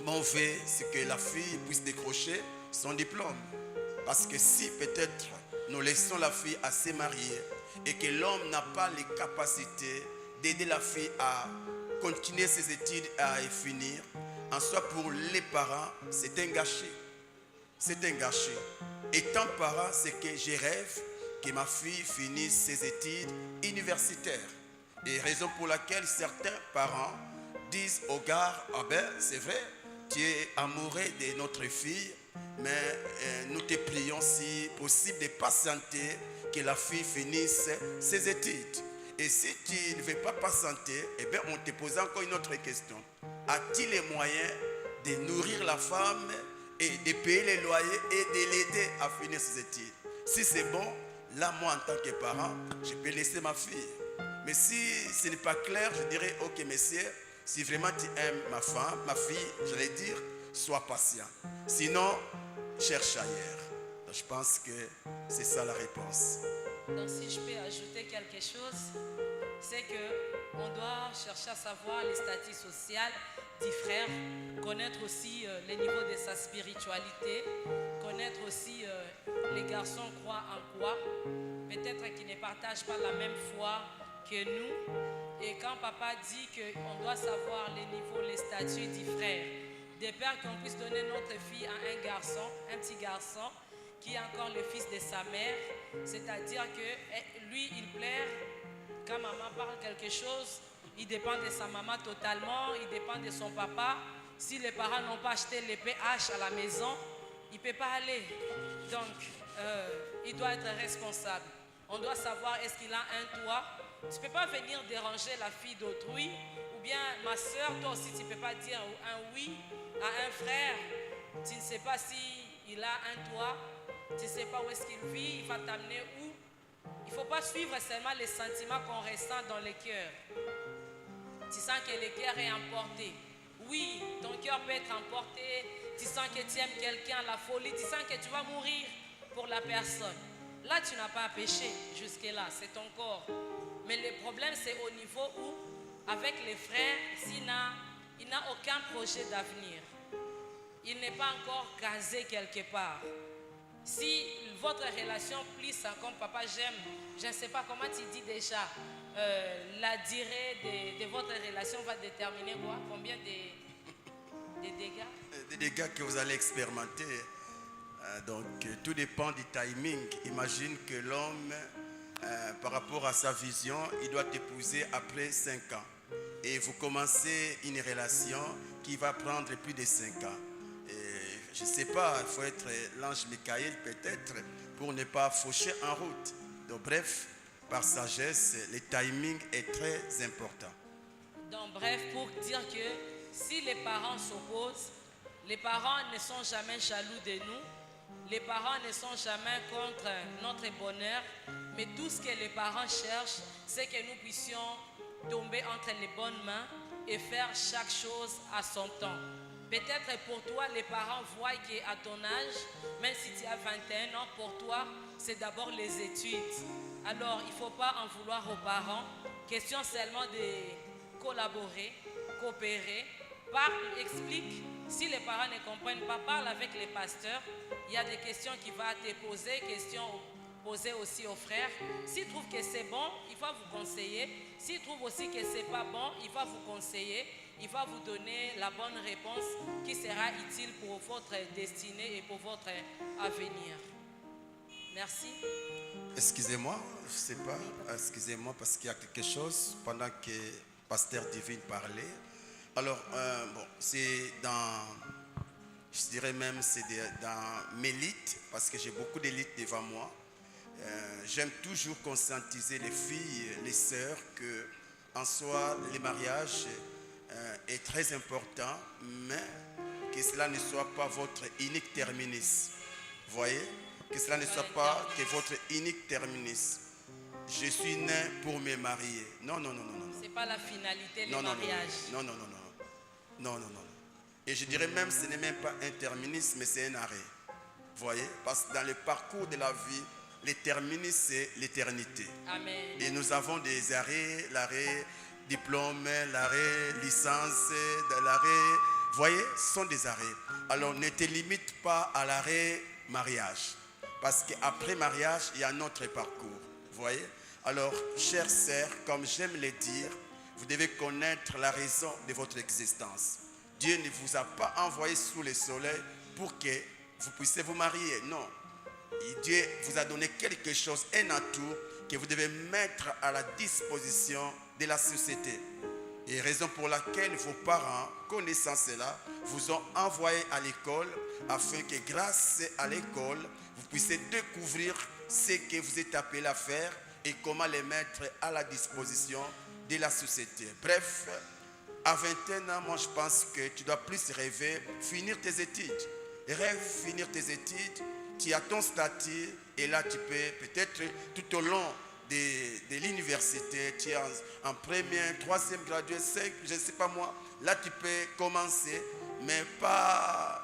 mon vœu, c'est que la fille puisse décrocher son diplôme. Parce que si peut-être nous laissons la fille à se marier et que l'homme n'a pas les capacités d'aider la fille à continuer ses études et à y finir, en soi pour les parents, c'est un gâchis. C'est un gâchis. Étant parent, c'est que je rêve que ma fille finisse ses études universitaires. Et raison pour laquelle certains parents disent au gars, ah ben c'est vrai, tu es amoureux de notre fille, mais nous te prions si possible de patienter que la fille finisse ses études. Et si tu ne veux pas patienter, eh bien on te pose encore une autre question. A-t-il les moyens de nourrir la femme et de payer les loyers et de l'aider à finir ses études? Si c'est bon, là moi en tant que parent, je peux laisser ma fille. Mais si ce n'est pas clair, je dirais, ok monsieur, si vraiment tu aimes ma femme, ma fille, j'allais dire, sois patient. Sinon, cherche ailleurs. Donc, je pense que c'est ça la réponse. Donc si je peux ajouter quelque chose, c'est que on doit chercher à savoir les statuts sociaux du frère, connaître aussi les niveaux de sa spiritualité, connaître aussi les garçons croient en quoi, peut-être qu'ils ne partagent pas la même foi que nous. Et quand papa dit qu'on doit savoir les niveaux, les statuts du frère, de peur qu'on puisse donner notre fille à un garçon, un petit garçon, qui est encore le fils de sa mère, c'est-à-dire que lui, il pleure quand maman parle quelque chose, il dépend de sa maman totalement, il dépend de son papa. Si les parents n'ont pas acheté les PH à la maison, il ne peut pas aller. Donc, il doit être responsable. On doit savoir est-ce qu'il a un toit. Tu ne peux pas venir déranger la fille d'autrui, ou bien ma soeur, toi aussi, tu ne peux pas dire un oui à un frère. Tu ne sais pas s'il a un toit. Tu ne sais pas où est-ce qu'il vit, il va t'amener où. Il ne faut pas suivre seulement les sentiments qu'on ressent dans le cœur. Tu sens que le cœur est emporté. Oui, ton cœur peut être emporté. Tu sens que tu aimes quelqu'un, la folie. Tu sens que tu vas mourir pour la personne. Là, tu n'as pas à pécher jusque-là. C'est ton corps. Mais le problème, c'est au niveau où, avec les frères, il n'a aucun projet d'avenir. Il n'est pas encore casé quelque part. Si votre relation plisse comme papa j'aime, je ne sais pas comment tu dis déjà, la durée de votre relation va déterminer quoi? Combien de dégâts? Des dégâts que vous allez expérimenter. Donc tout dépend du timing. Imagine que l'homme, par rapport à sa vision, il doit t'épouser après 5 ans. Et vous commencez une relation qui va prendre plus de 5 ans. Je ne sais pas, il faut être l'ange Michael peut-être pour ne pas faucher en route. Donc bref, par sagesse, le timing est très important. Donc bref, pour dire que si les parents s'opposent, les parents ne sont jamais jaloux de nous, les parents ne sont jamais contre notre bonheur, mais tout ce que les parents cherchent, c'est que nous puissions tomber entre les bonnes mains et faire chaque chose à son temps. Peut-être pour toi, les parents voient qu'à ton âge, même si tu as 21 ans, pour toi, c'est d'abord les études. Alors, il ne faut pas en vouloir aux parents. Question seulement de collaborer, coopérer. Parle, explique. Si les parents ne comprennent pas, parle avec les pasteurs. Il y a des questions qu'il va te poser, questions posées aussi aux frères. S'il trouve que c'est bon, il va vous conseiller. S'il trouve aussi que ce n'est pas bon, il va vous conseiller. Il va vous donner la bonne réponse qui sera utile pour votre destinée et pour votre avenir. Merci. Excusez-moi, je ne sais pas, excusez-moi parce qu'il y a quelque chose pendant que Pasteur Divine parlait. Alors, bon, c'est dans, je dirais même, c'est dans mes lites, parce que j'ai beaucoup d'élites devant moi. J'aime toujours conscientiser les filles, les sœurs, que en soi, les mariages est très important, mais que cela ne soit pas votre unique terminus. Vous voyez? Que cela ne soit pas que votre unique terminus. Je suis né pour me marier. Non, non, non, non, non. C'est pas la finalité, non, le mariage. Non, non, non, non. Non, non, non. Et je dirais même, ce n'est même pas un terminus, mais c'est un arrêt. Vous voyez? Parce que dans le parcours de la vie, le terminus, c'est l'éternité. Amen. Et nous avons des arrêts, l'arrêt diplôme, l'arrêt licence, l'arrêt, vous voyez, ce sont des arrêts. Alors ne te limite pas à l'arrêt mariage, parce qu'après mariage, il y a un autre parcours, vous voyez. Alors, chères sœurs, comme j'aime le dire, vous devez connaître la raison de votre existence. Dieu ne vous a pas envoyé sous le soleil pour que vous puissiez vous marier. Non. Et Dieu vous a donné quelque chose, un atout que vous devez mettre à la disposition de la société. Et raison pour laquelle vos parents, connaissant cela, vous ont envoyé à l'école afin que grâce à l'école, vous puissiez découvrir ce que vous êtes appelé à faire et comment les mettre à la disposition de la société. Bref, à 21 ans, moi je pense que tu dois plus rêver, finir tes études. Rêve finir tes études, tu as ton statut et là tu peux peut-être tout au long de l'université, tu es en première, troisième gradué, 5, je ne sais pas moi, là tu peux commencer, mais pas,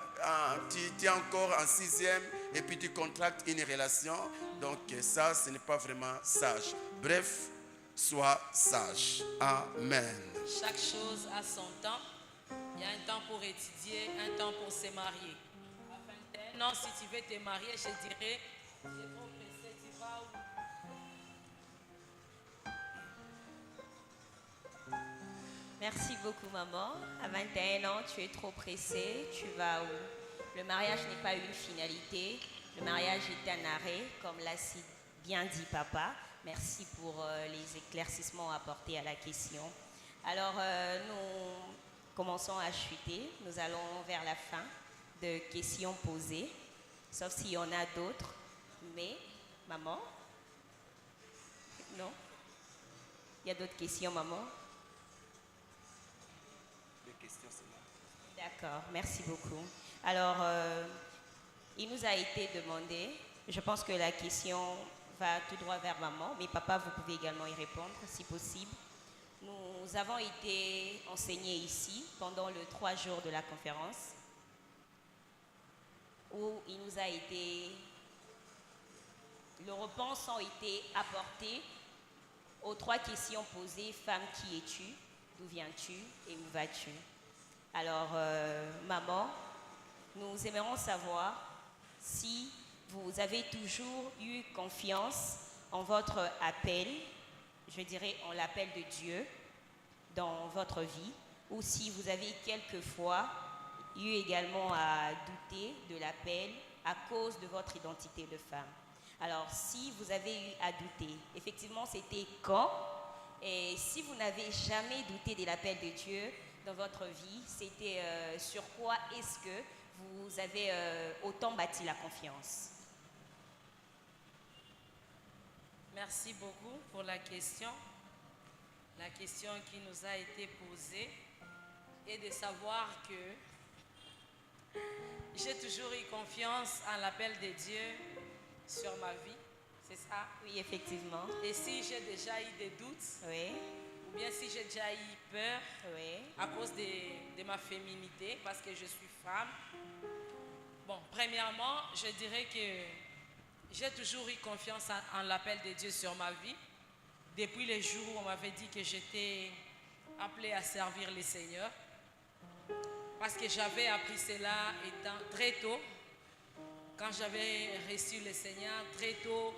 tu es encore en sixième et puis tu contractes une relation, donc ça ce n'est pas vraiment sage. Bref, sois sage. Amen. Chaque chose a son temps. Il y a un temps pour étudier, un temps pour se marier. À 21 ans, si tu veux te marier, je dirais, c'est trop pressé, tu vas où? Merci beaucoup, maman. À 21 ans, tu es trop pressée. Tu vas où? Le mariage n'est pas une finalité. Le mariage est un arrêt, comme l'a si bien dit papa. Merci pour les éclaircissements apportés à la question. Alors, nous commençons à chuter. Nous allons vers la fin de questions posées, sauf s'il y en a d'autres. Mais, maman? Non? Il y a d'autres questions, maman? D'accord, merci beaucoup. Alors, il nous a été demandé, je pense que la question va tout droit vers maman, mais papa, vous pouvez également y répondre si possible. Nous avons été enseignés ici pendant les 3 jours de la conférence où il nous a été, les réponses ont été apportées aux 3 questions posées. Femme, qui es-tu? D'où viens-tu? Et où vas-tu? Alors, maman, nous aimerions savoir si vous avez toujours eu confiance en votre appel, je dirais en l'appel de Dieu dans votre vie, ou si vous avez quelquefois eu également à douter de l'appel à cause de votre identité de femme. Alors, si vous avez eu à douter, effectivement, c'était quand? Et si vous n'avez jamais douté de l'appel de Dieu dans votre vie, c'était sur quoi est-ce que vous avez autant bâti la confiance? Merci beaucoup pour la question. La question qui nous a été posée est de savoir que j'ai toujours eu confiance en l'appel de Dieu sur ma vie. C'est ça? Oui, effectivement. Et si j'ai déjà eu des doutes, Oui. ou bien si j'ai déjà eu peur, Oui. à cause de ma féminité, parce que je suis femme. Bon, premièrement, je dirais que j'ai toujours eu confiance en l'appel de Dieu sur ma vie. Depuis le jour où on m'avait dit que j'étais appelée à servir le Seigneur. Parce que j'avais appris cela étant très tôt. Quand j'avais reçu le Seigneur, très tôt,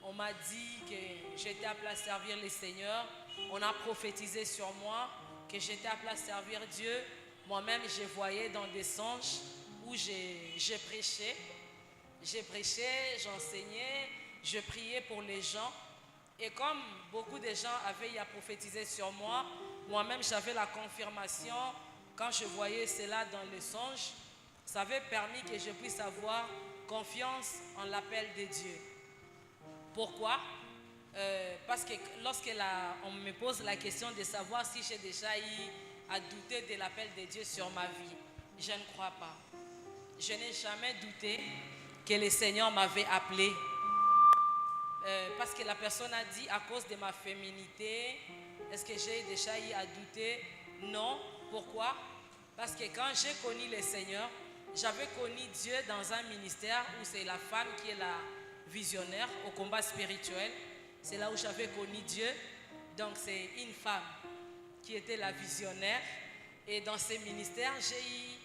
on m'a dit que j'étais appelée à servir le Seigneur. On a prophétisé sur moi que j'étais appelée à servir Dieu. Moi-même, je voyais dans des songes où j'ai prêché. J'ai prêché, j'enseignais, je priais pour les gens. Et comme beaucoup de gens avaient à prophétiser sur moi, moi-même, j'avais la confirmation. Quand je voyais cela dans les songes, ça avait permis que je puisse avoir confiance en l'appel de Dieu. Pourquoi? Parce que lorsque on me pose la question de savoir si j'ai déjà eu à douter de l'appel de Dieu sur ma vie, je ne crois pas. Je n'ai jamais douté que le Seigneur m'avait appelé. Parce que la personne a dit à cause de ma féminité, est-ce que j'ai déjà eu à douter? Non. Pourquoi? Parce que quand j'ai connu le Seigneur, j'avais connu Dieu dans un ministère où c'est la femme qui est la visionnaire au combat spirituel. C'est là où j'avais connu Dieu. Donc c'est une femme qui était la visionnaire. Et dans ces ministères, j'ai eu,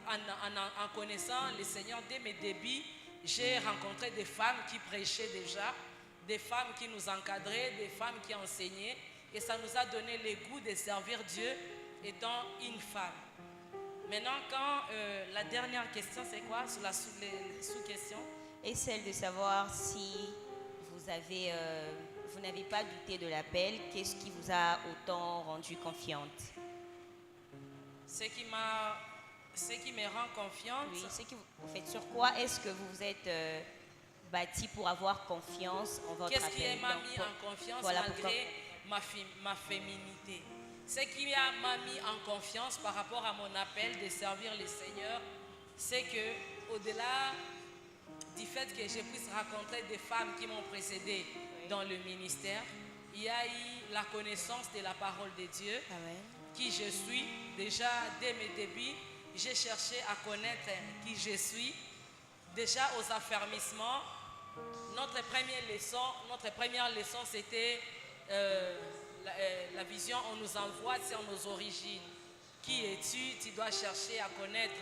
en connaissant le Seigneur dès mes débuts, j'ai rencontré des femmes qui prêchaient déjà des femmes qui nous encadraient, des femmes qui enseignaient. Et ça nous a donné le goût de servir Dieu étant une femme. Maintenant, la dernière question, c'est quoi? Sur la sous-question. Et celle de savoir si vous n'avez pas douté de l'appel, qu'est-ce qui vous a autant rendu confiante? Ce qui me rend confiante. Oui, en fait, sur quoi est-ce que vous vous êtes bâti pour avoir confiance en votre appel? Qu'est-ce qui m'a mis en confiance malgré ma féminité? Ce qui m'a mis en confiance par rapport à mon appel de servir le Seigneur, c'est que au-delà du fait que je puisse rencontrer des femmes qui m'ont précédé dans le ministère, il y a eu la connaissance de la parole de Dieu. Amen. Qui je suis. Déjà, dès mes débuts, j'ai cherché à connaître qui je suis. Déjà, aux affermissements, notre première leçon, c'était la vision. On nous envoie sur nos origines. Qui es-tu? Tu dois chercher à connaître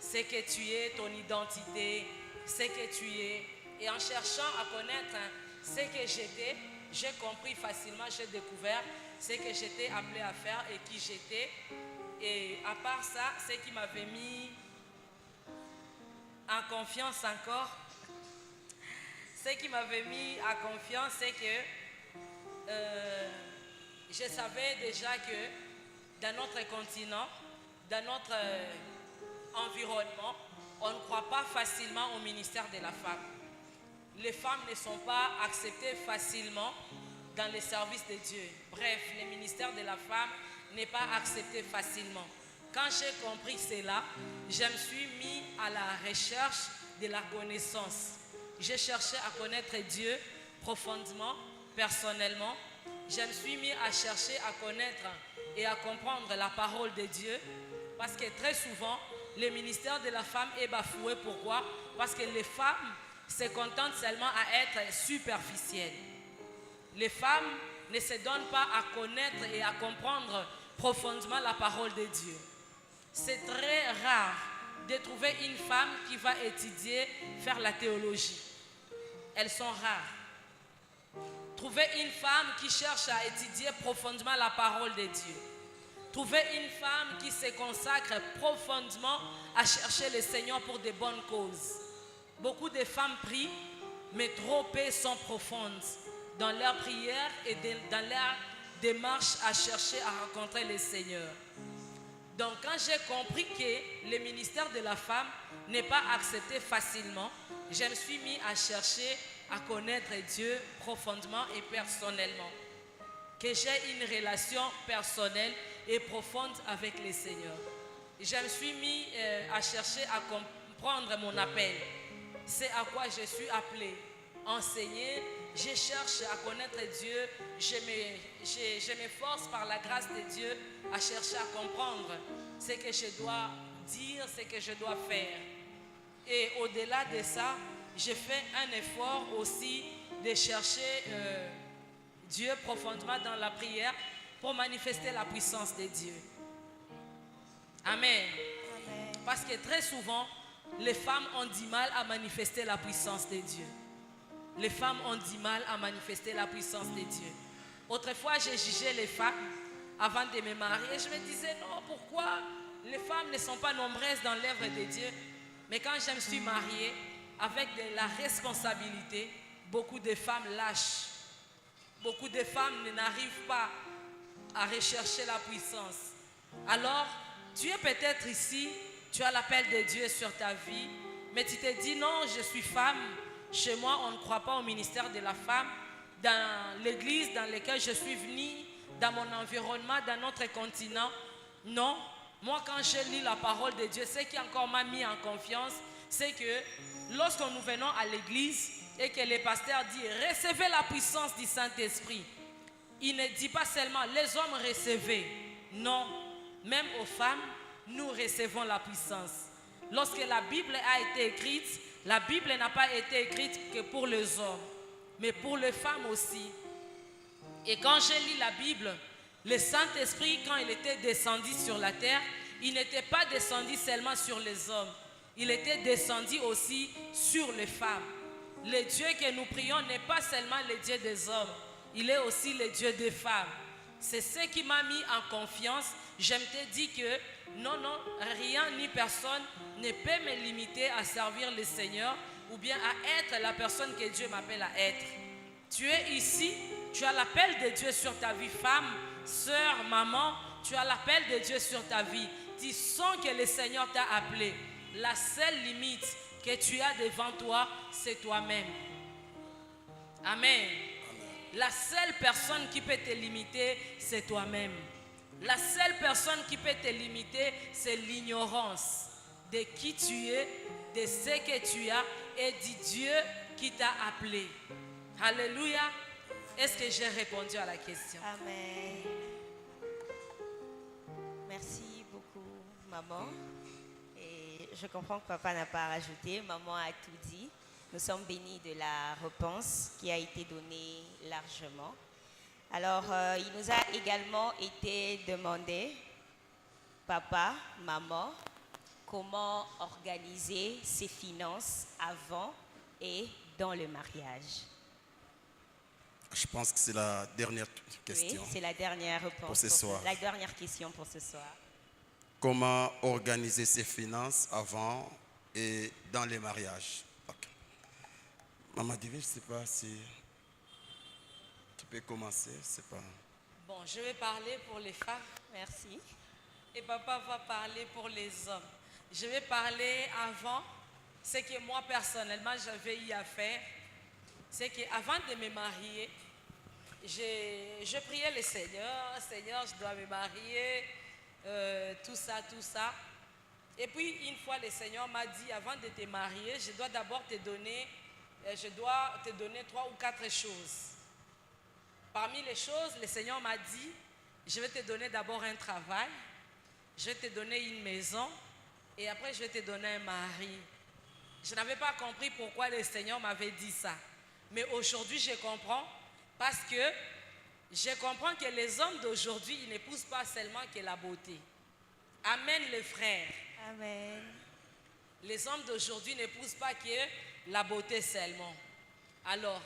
ce que tu es, ton identité, ce que tu es. Et en cherchant à connaître ce que j'étais, j'ai compris facilement, j'ai découvert ce que j'étais appelé à faire et qui j'étais. Et à part ça, ce qui m'avait mis en confiance encore, ce qui m'avait mis en confiance, c'est que je savais déjà que dans notre continent, dans notre environnement, on ne croit pas facilement au ministère de la femme. Les femmes ne sont pas acceptées facilement dans les services de Dieu. Bref, le ministère de la femme n'est pas accepté facilement. Quand j'ai compris cela, je me suis mis à la recherche de la connaissance. J'ai cherché à connaître Dieu profondément, personnellement. Je me suis mis à chercher à connaître et à comprendre la parole de Dieu. Parce que très souvent, le ministère de la femme est bafoué. Pourquoi? Parce que les femmes se contentent seulement à être superficielles. Les femmes ne se donnent pas à connaître et à comprendre profondément la parole de Dieu. C'est très rare de trouver une femme qui va étudier, faire la théologie. Elles sont rares. Trouver une femme qui cherche à étudier profondément la parole de Dieu. Trouver une femme qui se consacre profondément à chercher le Seigneur pour de bonnes causes. Beaucoup de femmes prient, mais trop peu sont profondes dans leur prière et dans leur démarche à chercher à rencontrer le Seigneur. Donc quand j'ai compris que le ministère de la femme n'est pas accepté facilement, je me suis mis à chercher à connaître Dieu profondément et personnellement. Que j'ai une relation personnelle et profonde avec le Seigneur. Je me suis mis à chercher à comprendre mon appel. C'est à quoi je suis appelé. Enseigner, je cherche à connaître Dieu. Je m'efforce par la grâce de Dieu à chercher à comprendre ce que je dois dire, ce que je dois faire. Et au-delà de ça, j'ai fait un effort aussi de chercher Dieu profondément dans la prière pour manifester la puissance de Dieu. Amen. Amen. Parce que très souvent, les femmes ont du mal à manifester la puissance de Dieu. Les femmes ont du mal à manifester la puissance de Dieu. Autrefois, j'ai jugé les femmes avant de me marier. Je me disais, non, pourquoi les femmes ne sont pas nombreuses dans l'œuvre de Dieu? Mais quand je me suis mariée, avec de la responsabilité, beaucoup de femmes lâchent. Beaucoup de femmes n'arrivent pas à rechercher la puissance. Alors, tu es peut-être ici, tu as l'appel de Dieu sur ta vie, mais tu te dis, non, je suis femme. Chez moi, on ne croit pas au ministère de la femme. Dans l'église dans laquelle je suis venue, dans mon environnement, dans notre continent, non. Moi, quand je lis la parole de Dieu, ce qui encore m'a mis en confiance, c'est que lorsque nous venons à l'église et que le pasteur dit « Recevez la puissance du Saint-Esprit », il ne dit pas seulement « Les hommes recevez ». Non, même aux femmes, nous recevons la puissance. Lorsque la Bible a été écrite, la Bible n'a pas été écrite que pour les hommes, mais pour les femmes aussi. Et quand je lis la Bible, le Saint-Esprit, quand il était descendu sur la terre, il n'était pas descendu seulement sur les hommes. Il était descendu aussi sur les femmes. le Dieu que nous prions n'est pas seulement le Dieu des hommes, il est aussi le Dieu des femmes. C'est ce qui m'a mis en confiance. Je me te dis que non, rien ni personne ne peut me limiter à servir le Seigneur ou bien à être la personne que Dieu m'appelle à être. Tu es ici, tu as l'appel de Dieu sur ta vie, femme, sœur, maman, tu as l'appel de Dieu sur ta vie. Tu sens que le Seigneur t'a appelé. La seule limite que tu as devant toi, c'est toi-même. Amen. La seule personne qui peut te limiter, c'est toi-même. La seule personne qui peut te limiter, c'est l'ignorance de qui tu es, de ce que tu as et du Dieu qui t'a appelé. Alléluia. Est-ce que j'ai répondu à la question? Amen. Merci beaucoup, maman. Et je comprends que papa n'a pas rajouté. Maman a tout dit. Nous sommes bénis de la réponse qui a été donnée largement. Alors, il nous a également été demandé, papa, maman, comment organiser ses finances avant et dans le mariage. Je pense que c'est la dernière question. Oui, c'est la dernière réponse pour ce soir. La dernière question pour ce soir. Comment organiser ses finances avant et dans les mariages? Okay. Maman Divi, je ne sais pas si tu peux commencer. C'est pas... Bon, je vais parler pour les femmes. Merci. Et papa va parler pour les hommes. Je vais parler avant ce que moi personnellement j'avais eu à faire. C'est qu'avant de me marier, je priais le Seigneur. Seigneur, je dois me marier, tout ça. Et puis une fois le Seigneur m'a dit, avant de te marier, je dois d'abord te donner 3 ou 4 choses. Parmi les choses, le Seigneur m'a dit, je vais te donner d'abord un travail, je vais te donner une maison et après je vais te donner un mari. Je n'avais pas compris pourquoi le Seigneur m'avait dit ça. Mais aujourd'hui, je comprends parce que je comprends que les hommes d'aujourd'hui, ils n'épousent pas seulement que la beauté. Amen, les frères. Amen. Les hommes d'aujourd'hui n'épousent pas que la beauté seulement. Alors,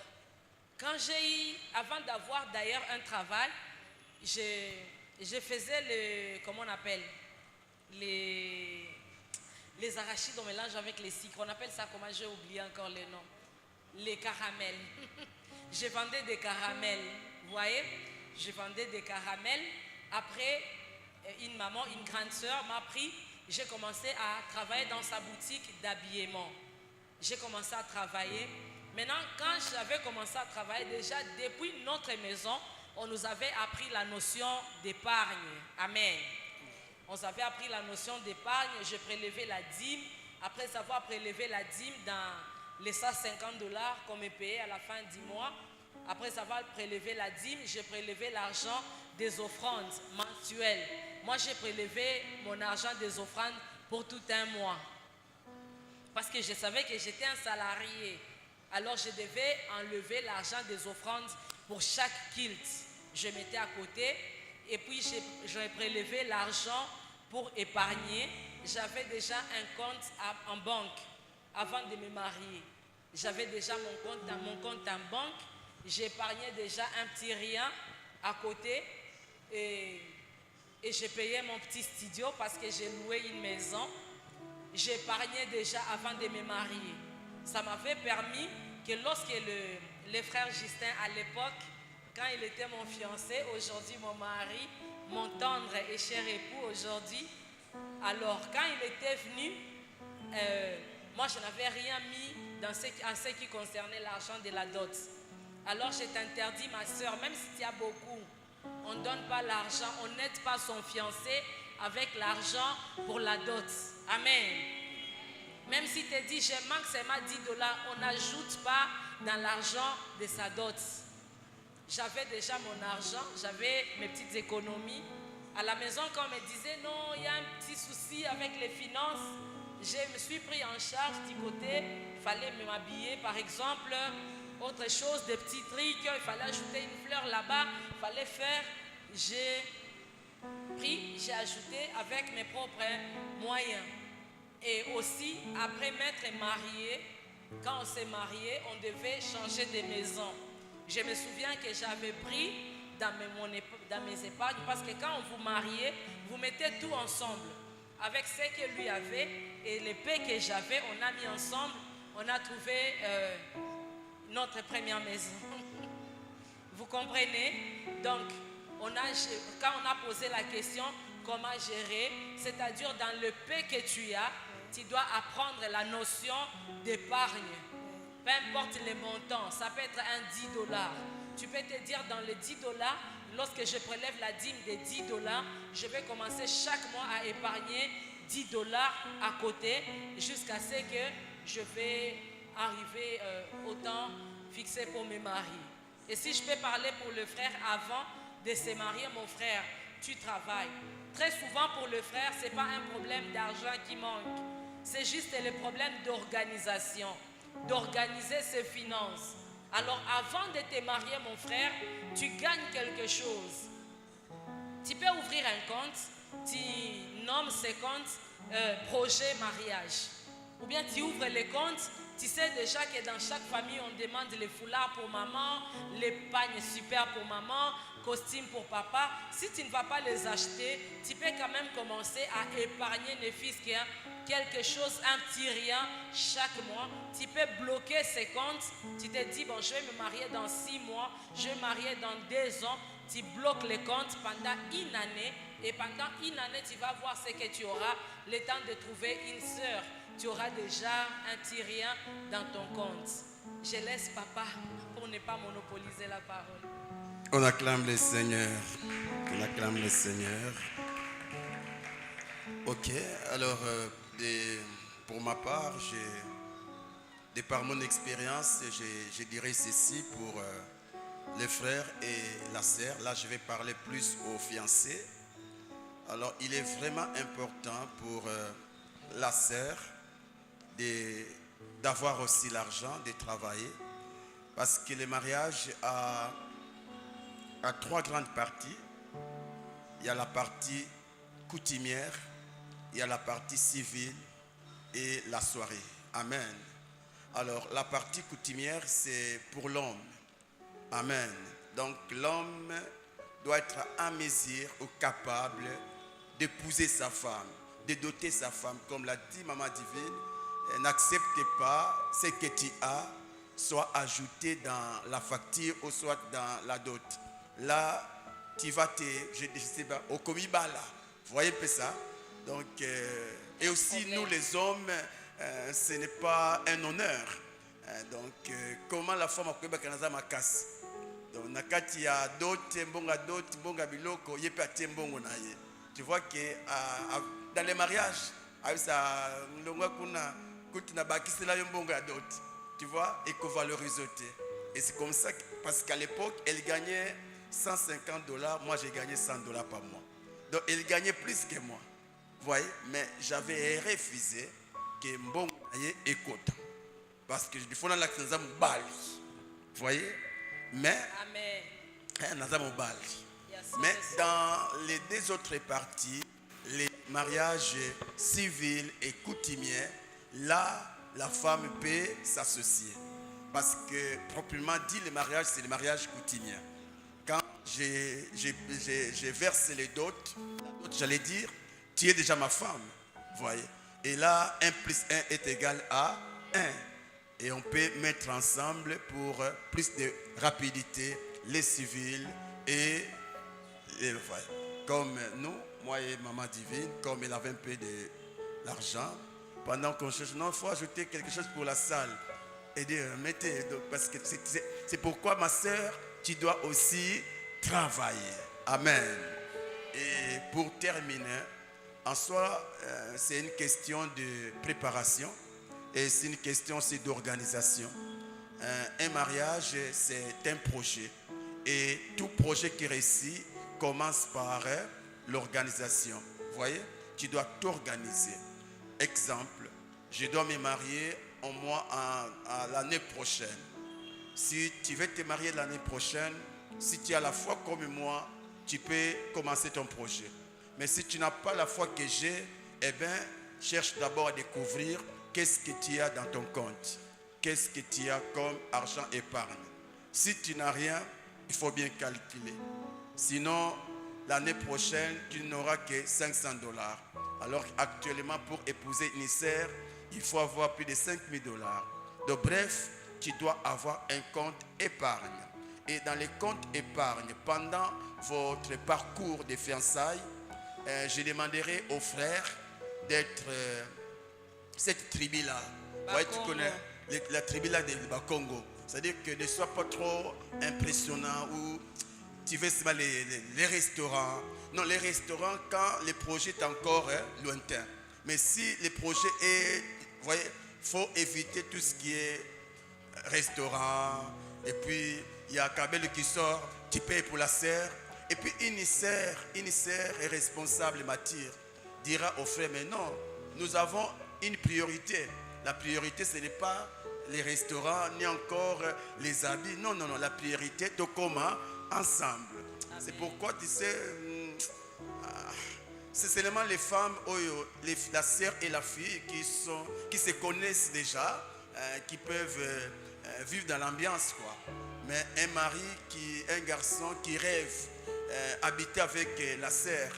quand j'ai eu, avant d'avoir d'ailleurs un travail, je faisais comment on appelle, les arachides au mélange avec les sucres. On appelle ça comment? J'ai oublié encore le nom. Les caramels. Je vendais des caramels. Vous voyez? Je vendais des caramels. Après, une maman, une grande sœur m'a pris. J'ai commencé à travailler dans sa boutique d'habillement. J'ai commencé à travailler. Maintenant, quand j'avais commencé à travailler, déjà depuis notre maison, on nous avait appris la notion d'épargne. Amen. On nous avait appris la notion d'épargne. Je prélevais la dîme. Après avoir prélevé la dîme dans les $150 qu'on me payait à la fin du mois, après avoir prélevé la dîme, j'ai prélevé l'argent des offrandes mensuelles. Moi, j'ai prélevé mon argent des offrandes pour tout un mois. Parce que je savais que j'étais un salarié. Alors, je devais enlever l'argent des offrandes pour chaque culte. Je mettais à côté et puis j'ai prélevé l'argent pour épargner. J'avais déjà un compte en banque avant de me marier. J'avais déjà mon compte en banque. J'épargnais déjà un petit rien à côté et j'ai payé mon petit studio parce que j'ai loué une maison. J'épargnais déjà avant de me marier. Ça m'avait permis que lorsque le frère Justin à l'époque, quand il était mon fiancé, aujourd'hui mon mari, mon tendre et cher époux aujourd'hui, alors quand il était venu, moi je n'avais rien mis en ce qui concernait l'argent de la dot. Alors je t'interdis, ma soeur, même si tu as beaucoup, on ne donne pas l'argent, on n'aide pas son fiancé avec l'argent pour la dot. Amen. Même si tu dis, je manque seulement $10, on n'ajoute pas dans l'argent de sa dot. J'avais déjà mon argent, j'avais mes petites économies. À la maison, quand on me disait, non, il y a un petit souci avec les finances, je me suis pris en charge du côté, il fallait m'habiller, par exemple, autre chose, des petits trucs, il fallait ajouter une fleur là-bas, il fallait faire. J'ai ajouté avec mes propres moyens. Et aussi, après m'être mariée, quand on s'est marié, on devait changer de maison. Je me souviens que j'avais pris dans mes épargnes, parce que quand vous mariez, vous mettez tout ensemble. Avec ce que lui avait et les paix que j'avais, on a mis ensemble, on a trouvé notre première maison. Vous comprenez? Donc, quand on a posé la question, comment gérer, c'est-à-dire dans le paix que tu as, tu dois apprendre la notion d'épargne. Peu importe les montants, ça peut être un $10. Tu peux te dire dans les $10, lorsque je prélève la dîme des $10, je vais commencer chaque mois à épargner $10 à côté jusqu'à ce que je vais arriver au temps fixé pour me marier. Et si je peux parler pour le frère avant de se marier, mon frère, tu travailles. Très souvent pour le frère, ce n'est pas un problème d'argent qui manque. C'est juste le problème d'organisation, d'organiser ses finances. Alors avant de te marier, mon frère, tu gagnes quelque chose. Tu peux ouvrir un compte, tu nommes ce compte projet mariage. Ou bien tu ouvres les comptes, tu sais déjà que dans chaque famille, on demande les foulards pour maman, les pagnes super pour maman, costumes pour papa. Si tu ne vas pas les acheter, tu peux quand même commencer à épargner les fils qui ont quelque chose, un petit rien chaque mois. Tu peux bloquer ces comptes. Tu te dis, bon, je vais me marier dans 6 mois, je vais me marier dans 2 ans. Tu bloques les comptes pendant une année. Et pendant une année, tu vas voir ce que tu auras, le temps de trouver une sœur. Tu auras déjà un petit rien dans ton compte. Je laisse papa pour ne pas monopoliser la parole. On acclame le Seigneur. On acclame le Seigneur. Ok, alors pour ma part, de par mon expérience, je dirais ceci pour les frères et la sœur. Là, je vais parler plus aux fiancés. Alors, il est vraiment important pour la sœur d'avoir aussi l'argent, de travailler. Parce que le mariage a 3 grandes parties. Il y a la partie coutumière, il y a la partie civile et la soirée. Amen. Alors, la partie coutumière, c'est pour l'homme. Amen. Donc, l'homme doit être à mesure ou capable d'épouser sa femme, de doter sa femme. Comme l'a dit Maman Divine, n'accepte pas ce que tu as, soit ajouté dans la facture ou soit dans la dot. Là, tu vas je sais pas, au comibala. Vous voyez un peu ça? Donc, et aussi, nous les hommes, ce n'est pas un honneur. Donc, comment la femme a pu faire ma casse? Donc, nakati ya d'autres, mbonga biloko, yepe atie mbongo na ye. Tu vois que dans les mariages, ça, tu vois, et qu'on valorise. Et c'est comme ça, parce qu'à l'époque, elle gagnait $150, moi j'ai gagné $100 par mois. Donc elle gagnait plus que moi. Vous voyez, mais j'avais refusé que mon est content. Parce que je fais dans l'accent de Bali. Vous voyez, mais mais dans les 2 autres parties, les mariages civils et coutumiers, là, la femme peut s'associer. Parce que, proprement dit, le mariage, c'est le mariage coutumier. Quand j'ai versé les dots, j'allais dire, tu es déjà ma femme. Vous voyez. Et là, 1 plus 1 est égal à 1. Et on peut mettre ensemble pour plus de rapidité les civils et les voyez. Comme nous, moi et Maman Divine, comme elle avait un peu d'argent, pendant qu'on cherche, non, il faut ajouter quelque chose pour la salle. Et dire, mettez, donc, parce que c'est pourquoi ma soeur, tu dois aussi travailler. Amen. Et pour terminer, en soi, c'est une question de préparation et c'est une question aussi d'organisation. Un mariage, c'est un projet. Et tout projet qui réussit commence par l'organisation. Vous voyez, tu dois t'organiser. Exemple, je dois me marier au moins à l'année prochaine. Si tu veux te marier l'année prochaine, si tu as la foi comme moi, tu peux commencer ton projet. Mais si tu n'as pas la foi que j'ai, eh bien, cherche d'abord à découvrir qu'est-ce que tu as dans ton compte. qu'est-ce que tu as comme argent épargne. Si tu n'as rien, il faut bien calculer. Sinon, l'année prochaine, tu n'auras que 500 $. Alors actuellement, pour épouser une sœur, il faut avoir plus de 5 000 $. Donc bref, tu dois avoir un compte épargne. Et dans les comptes épargne, pendant votre parcours de fiançailles, je demanderai aux frères d'être cette tribu-là. Ouais, tu connais la tribu-là de Bakongo. C'est-à-dire que ne sois pas trop impressionnant ou tu veux les restaurants. Non, les restaurants quand le projet est encore lointain. Mais si le projet est, vous voyez, il faut éviter tout ce qui est restaurant. Et puis, il y a Kabel qui sort, tu payes pour la serre. Et puis, une sœur est responsable, Mathilde, dira aux frères, mais non, nous avons une priorité. La priorité, ce n'est pas les restaurants, ni encore les habits. Non, non, non, la priorité, tout commun, ensemble. Amen. C'est pourquoi, tu sais, c'est seulement les femmes, la sœur et la fille qui se connaissent déjà, qui peuvent vivre dans l'ambiance, quoi. Mais un mari, un garçon qui rêve habiter avec la sœur,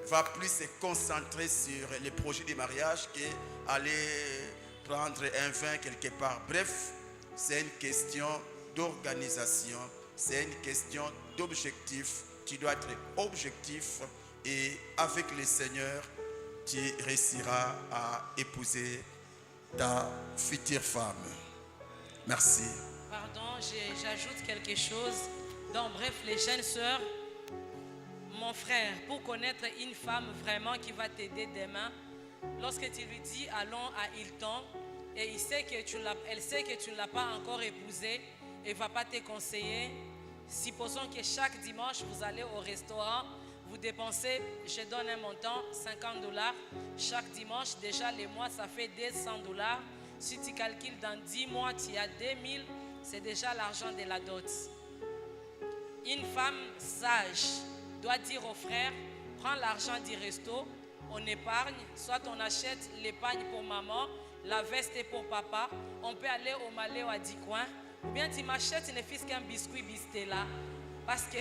va plus se concentrer sur les projets de mariage qu'aller prendre un vin quelque part. Bref, c'est une question d'organisation, c'est une question d'objectif. Tu dois être objectif et avec le Seigneur, tu réussiras à épouser ta future femme. Merci. Pardon, j'ajoute quelque chose. Donc, bref, les jeunes sœurs, mon frère, pour connaître une femme vraiment qui va t'aider demain, lorsque tu lui dis allons à Hilton et elle sait que tu ne l'as pas encore épousée et ne va pas te conseiller, supposons que chaque dimanche vous allez au restaurant, vous dépensez, je donne un montant, 50 $. Chaque dimanche, déjà les mois, ça fait 200 $. Si tu calcules dans 10 mois, tu as 2000, c'est déjà l'argent de la dot. Une femme sage doit dire aux frères, prends l'argent du resto, on épargne, soit on achète l'épargne pour maman, la veste est pour papa, on peut aller au Maléo à 10 coins, ou bien tu m'achètes ne fût qu'un biscuit Bistella, parce que...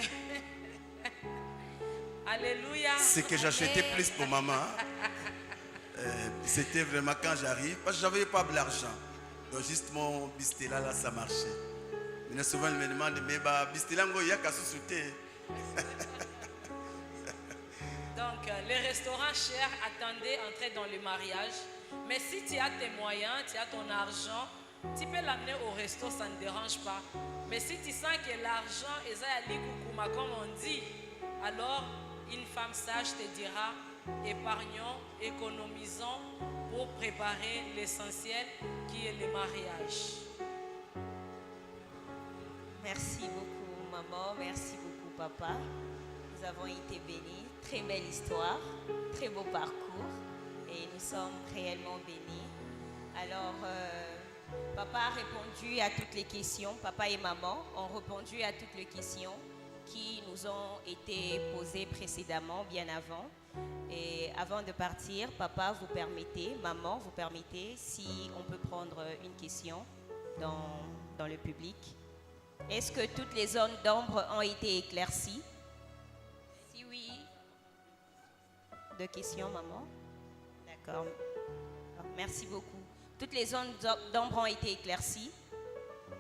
Alléluia. C'est que j'achetais plus pour maman. C'était vraiment quand j'arrive, parce que je n'avais pas de l'argent. Donc juste mon Bistella là, ça marchait. Mais souvent elle me demande, mais Bistella, il y a qu'à sous-souter. Donc, les restaurants chers, attendez, entrez dans le mariage. Mais si tu as tes moyens, tu as ton argent, tu peux l'amener au resto, ça ne dérange pas. Mais si tu sens que l'argent est à l'ikoukouma, comme on dit, alors une femme sage te dira, épargnons, économisons pour préparer l'essentiel qui est le mariage. Merci beaucoup, maman. Merci beaucoup, papa. Nous avons été bénis. Très belle histoire, très beau parcours et nous sommes réellement bénis. Alors, papa a répondu à toutes les questions, papa et maman ont répondu à toutes les questions qui nous ont été posées précédemment, bien avant. Et avant de partir, papa, vous permettez, maman, vous permettez, si on peut prendre une question dans le public. Est-ce que toutes les zones d'ombre ont été éclaircies? Si oui, deux questions, maman. D'accord. Merci beaucoup. Toutes les zones d'ombre ont été éclaircies.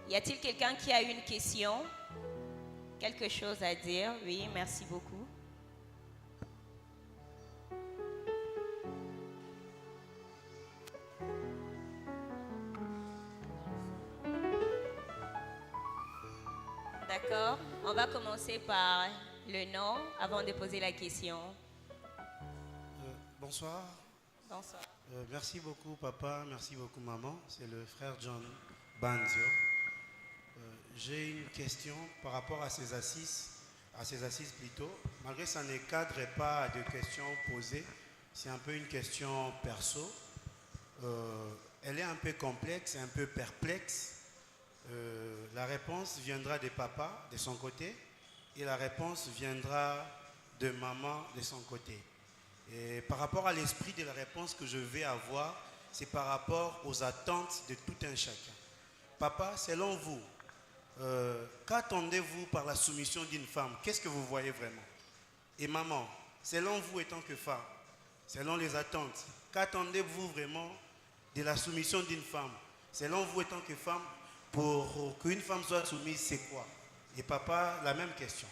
Y a-t-il quelqu'un qui a une question? Quelque chose à dire? Oui, merci beaucoup. D'accord. On va commencer par le nom avant de poser la question. Bonsoir. Bonsoir. Merci beaucoup papa, merci beaucoup maman. C'est le frère John Banzio. J'ai une question par rapport à ces assises plutôt. Malgré que ça ne cadre pas de questions posées, c'est un peu une question perso. Elle est un peu complexe, un peu perplexe. La réponse viendra de papa de son côté et la réponse viendra de maman de son côté. Et par rapport à l'esprit de la réponse que je vais avoir, c'est par rapport aux attentes de tout un chacun. Papa, selon vous, qu'attendez-vous par la soumission d'une femme? Qu'est-ce que vous voyez vraiment? Et maman, selon vous étant que femme, selon les attentes, qu'attendez-vous vraiment de la soumission d'une femme? Selon vous étant que femme, pour qu'une femme soit soumise, c'est quoi? Et papa, la même question.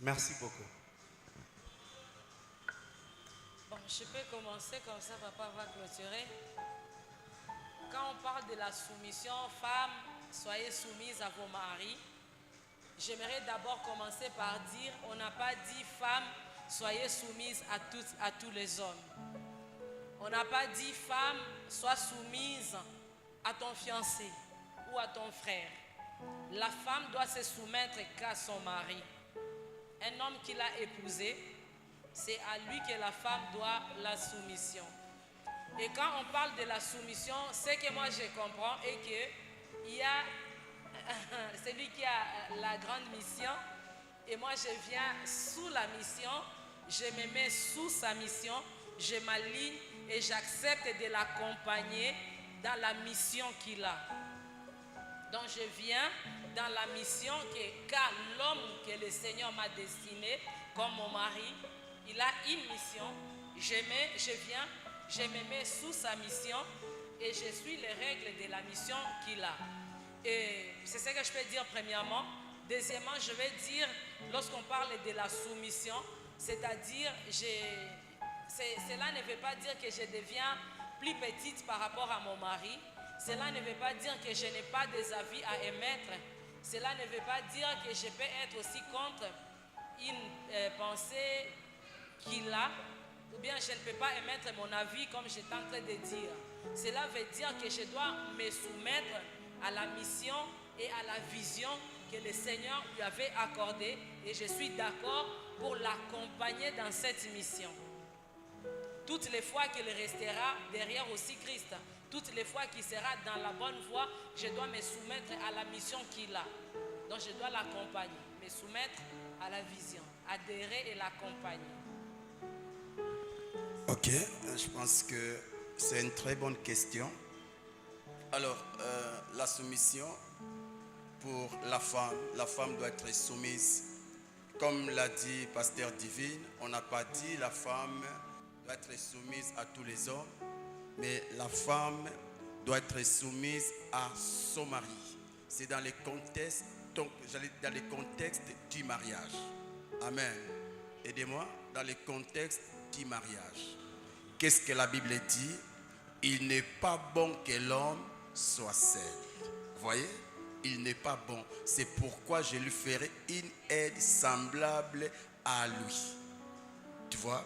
Merci beaucoup. Bon, je peux commencer comme ça, papa va clôturer. Quand on parle de la soumission, femmes, soyez soumises à vos maris. J'aimerais d'abord commencer par dire, on n'a pas dit femmes, soyez soumises à tous les hommes. On n'a pas dit femme, sois soumise à ton fiancé ou à ton frère. La femme doit se soumettre qu'à son mari. Un homme qui l'a épousé, c'est à lui que la femme doit la soumission. Et quand on parle de la soumission, ce que moi je comprends est qu'il y a celui qui a la grande mission et moi je viens sous la mission, je me mets sous sa mission, je m'aligne et j'accepte de l'accompagner dans la mission qu'il a. Donc je viens dans la mission car l'homme que le Seigneur m'a destiné comme mon mari, il a une mission, je me mets sous sa mission et je suis les règles de la mission qu'il a. Et c'est ce que je peux dire premièrement. Deuxièmement, je vais dire, lorsqu'on parle de la soumission, c'est-à-dire, cela ne veut pas dire que je deviens plus petite par rapport à mon mari. Cela ne veut pas dire que je n'ai pas des avis à émettre. Cela ne veut pas dire que je peux être aussi contre une pensée qu'il a, ou bien je ne peux pas émettre mon avis comme j'étais en train de dire. Cela veut dire que je dois me soumettre à la mission et à la vision que le Seigneur lui avait accordée et je suis d'accord pour l'accompagner dans cette mission. Toutes les fois qu'il restera derrière aussi Christ, toutes les fois qu'il sera dans la bonne voie, je dois me soumettre à la mission qu'il a. Donc je dois l'accompagner, me soumettre à la vision, adhérer et l'accompagner. Ok, je pense que c'est une très bonne question. Alors, la soumission pour la femme doit être soumise. Comme l'a dit Pasteur Divine, on n'a pas dit la femme doit être soumise à tous les hommes, mais la femme doit être soumise à son mari. C'est dans les contextes, dans les contextes du mariage. Amen. Aidez-moi, dans les contextes du mariage. Qu'est-ce que la Bible dit? Il n'est pas bon que l'homme soit seul. Vous voyez? Il n'est pas bon. C'est pourquoi je lui ferai une aide semblable à lui. Tu vois?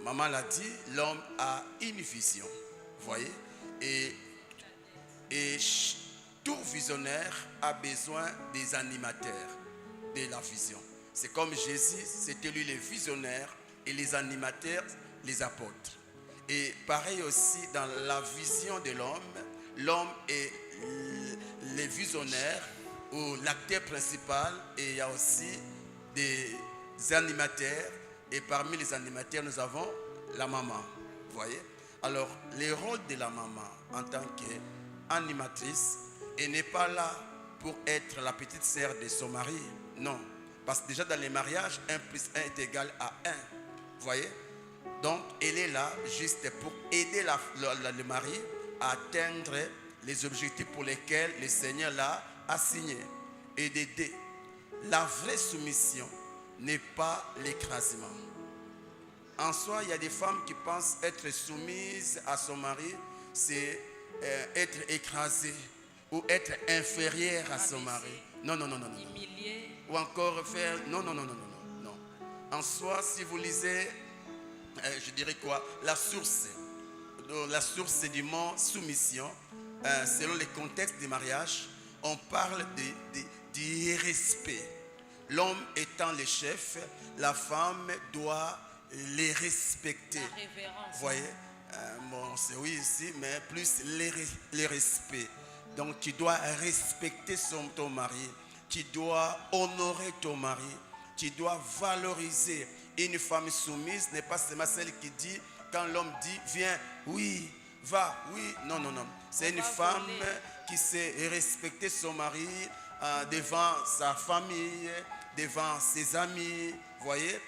Maman l'a dit, l'homme a une vision. Vous voyez? Et tout visionnaire a besoin des animateurs de la vision. C'est comme Jésus, c'était lui le visionnaire et les animateurs, les apôtres. Et pareil aussi dans la vision de l'homme est le visionnaire ou l'acteur principal et il y a aussi des animateurs et parmi les animateurs nous avons la maman. Vous voyez? Alors le rôle de la maman en tant qu'animatrice, elle n'est pas là pour être la petite sœur de son mari, non. Parce que déjà dans les mariages, 1 plus 1 est égal à 1. Vous voyez? Donc, elle est là juste pour aider le mari à atteindre les objectifs pour lesquels le Seigneur l'a assigné. Et d'aider. La vraie soumission n'est pas l'écrasement. En soi, il y a des femmes qui pensent être soumises à son mari, c'est être écrasée ou être inférieure à son mari. Non. Humilié. Ou encore faire... Non. En soi, si vous lisez... je dirais quoi? La source du mot soumission, selon les contextes des mariages, on parle du respect. L'homme étant le chef, la femme doit les respecter. La révérence. Vous voyez? Bon, c'est oui ici, mais plus les respect. Donc tu dois respecter ton mari, tu dois honorer ton mari, tu dois valoriser. Une femme soumise n'est pas seulement celle qui dit, quand l'homme dit, viens, oui, va, oui, non. C'est une femme qui sait respecter son mari devant sa famille, devant ses amis. Voyez,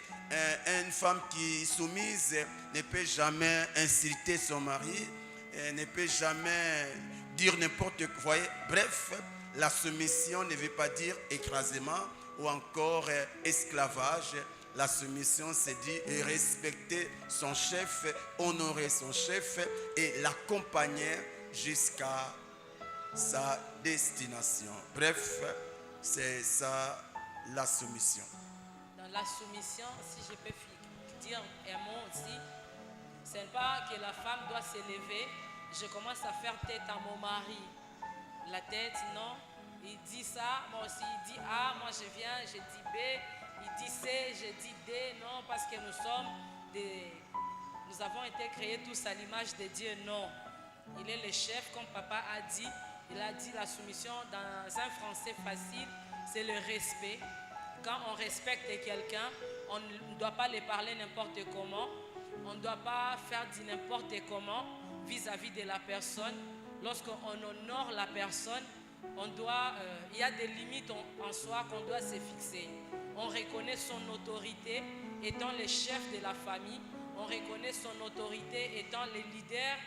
une femme qui est soumise ne peut jamais insulter son mari, ne peut jamais dire n'importe quoi. Voyez, bref, la soumission ne veut pas dire écrasement ou encore esclavage. La soumission, c'est dire respecter son chef, honorer son chef et l'accompagner jusqu'à sa destination. Bref, c'est ça la soumission. Dans la soumission, si je peux dire un mot aussi, ce n'est pas que la femme doit s'élever. Je commence à faire tête à mon mari. La tête, non. Il dit ça, moi aussi il dit A, moi je viens, je dis B. Il dit C, je dis D. Non, parce que nous avons été créés tous à l'image de Dieu. Non. Il est le chef, comme papa a dit. Il a dit la soumission dans un français facile, c'est le respect. Quand on respecte quelqu'un, on ne doit pas le parler n'importe comment. On ne doit pas faire du n'importe comment vis-à-vis de la personne. Lorsqu'on honore la personne, il y a des limites en soi qu'on doit se fixer. On reconnaît son autorité étant le chef de la famille. On reconnaît son autorité étant le leader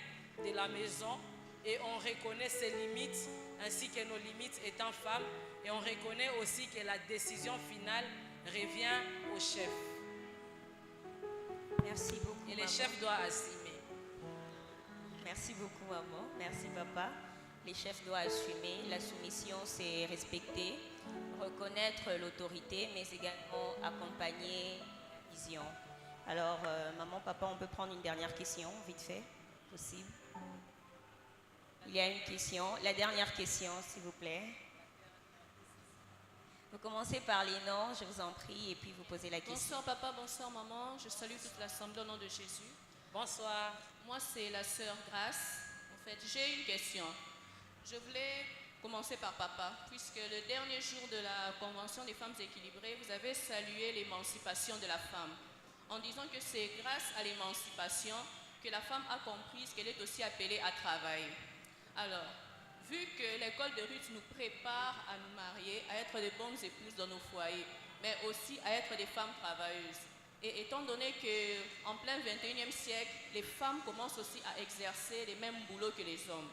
de la maison. Et on reconnaît ses limites ainsi que nos limites étant femmes. Et on reconnaît aussi que la décision finale revient au chef. Merci beaucoup. Et le chef doit assumer. Merci beaucoup, maman. Merci, papa. Les chefs doivent assumer. La soumission, c'est respecter, reconnaître l'autorité, mais également accompagner la vision. Alors, maman, papa, on peut prendre une dernière question, vite fait, possible. Il y a une question. La dernière question, s'il vous plaît. Vous commencez par les noms, je vous en prie, et puis vous posez la question. Bonsoir papa, bonsoir maman. Je salue toute l'assemblée au nom de Jésus. Bonsoir. Moi, c'est la sœur Grace. En fait, j'ai une question. Je voulais commencer par papa, puisque le dernier jour de la Convention des femmes équilibrées, vous avez salué l'émancipation de la femme, en disant que c'est grâce à l'émancipation que la femme a compris qu'elle est aussi appelée à travailler. Alors, vu que l'école de Ruth nous prépare à nous marier, à être de bonnes épouses dans nos foyers, mais aussi à être des femmes travailleuses, et étant donné qu'en plein 21e siècle, les femmes commencent aussi à exercer les mêmes boulots que les hommes.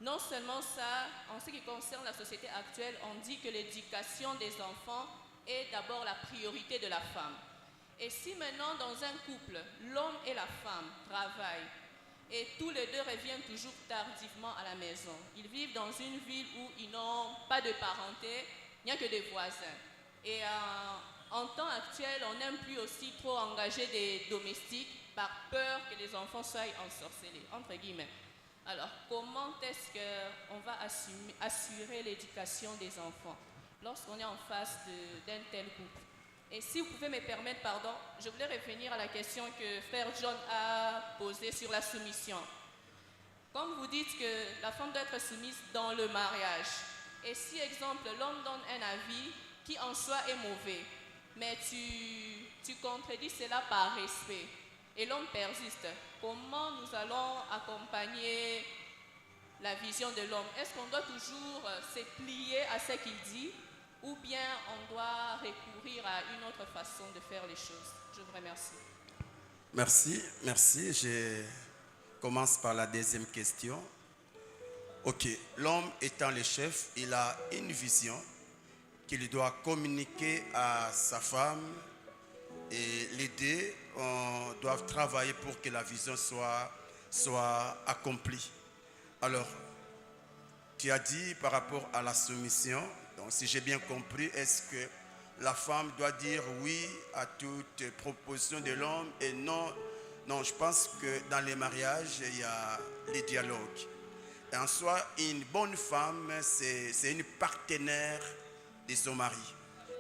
Non seulement ça, en ce qui concerne la société actuelle, on dit que l'éducation des enfants est d'abord la priorité de la femme. Et si maintenant dans un couple, l'homme et la femme travaillent, et tous les deux reviennent toujours tardivement à la maison. Ils vivent dans une ville où ils n'ont pas de parenté, il n'y a que des voisins. Et en temps actuel, on n'aime plus aussi trop engager des domestiques par peur que les enfants soient ensorcelés, entre guillemets. Alors, comment est-ce qu'on va assurer l'éducation des enfants lorsqu'on est en face d'un tel couple? Et si vous pouvez me permettre, pardon, je voulais revenir à la question que frère John a posée sur la soumission. Comme vous dites que la femme doit être soumise dans le mariage, et si, exemple, l'homme donne un avis qui en soi est mauvais, mais tu contredis cela par respect, et l'homme persiste, comment nous allons accompagner la vision de l'homme? Est-ce qu'on doit toujours se plier à ce qu'il dit? Ou bien on doit recourir à une autre façon de faire les choses? Je vous remercie. Merci. Je commence par la deuxième question. Ok, l'homme étant le chef, il a une vision qu'il doit communiquer à sa femme et les deux doivent travailler pour que la vision soit accomplie. Alors, tu as dit par rapport à la soumission. Donc, si j'ai bien compris, est-ce que la femme doit dire oui à toute proposition de l'homme et non? Non, je pense que dans les mariages, il y a les dialogues. Et en soi, une bonne femme, c'est une partenaire de son mari.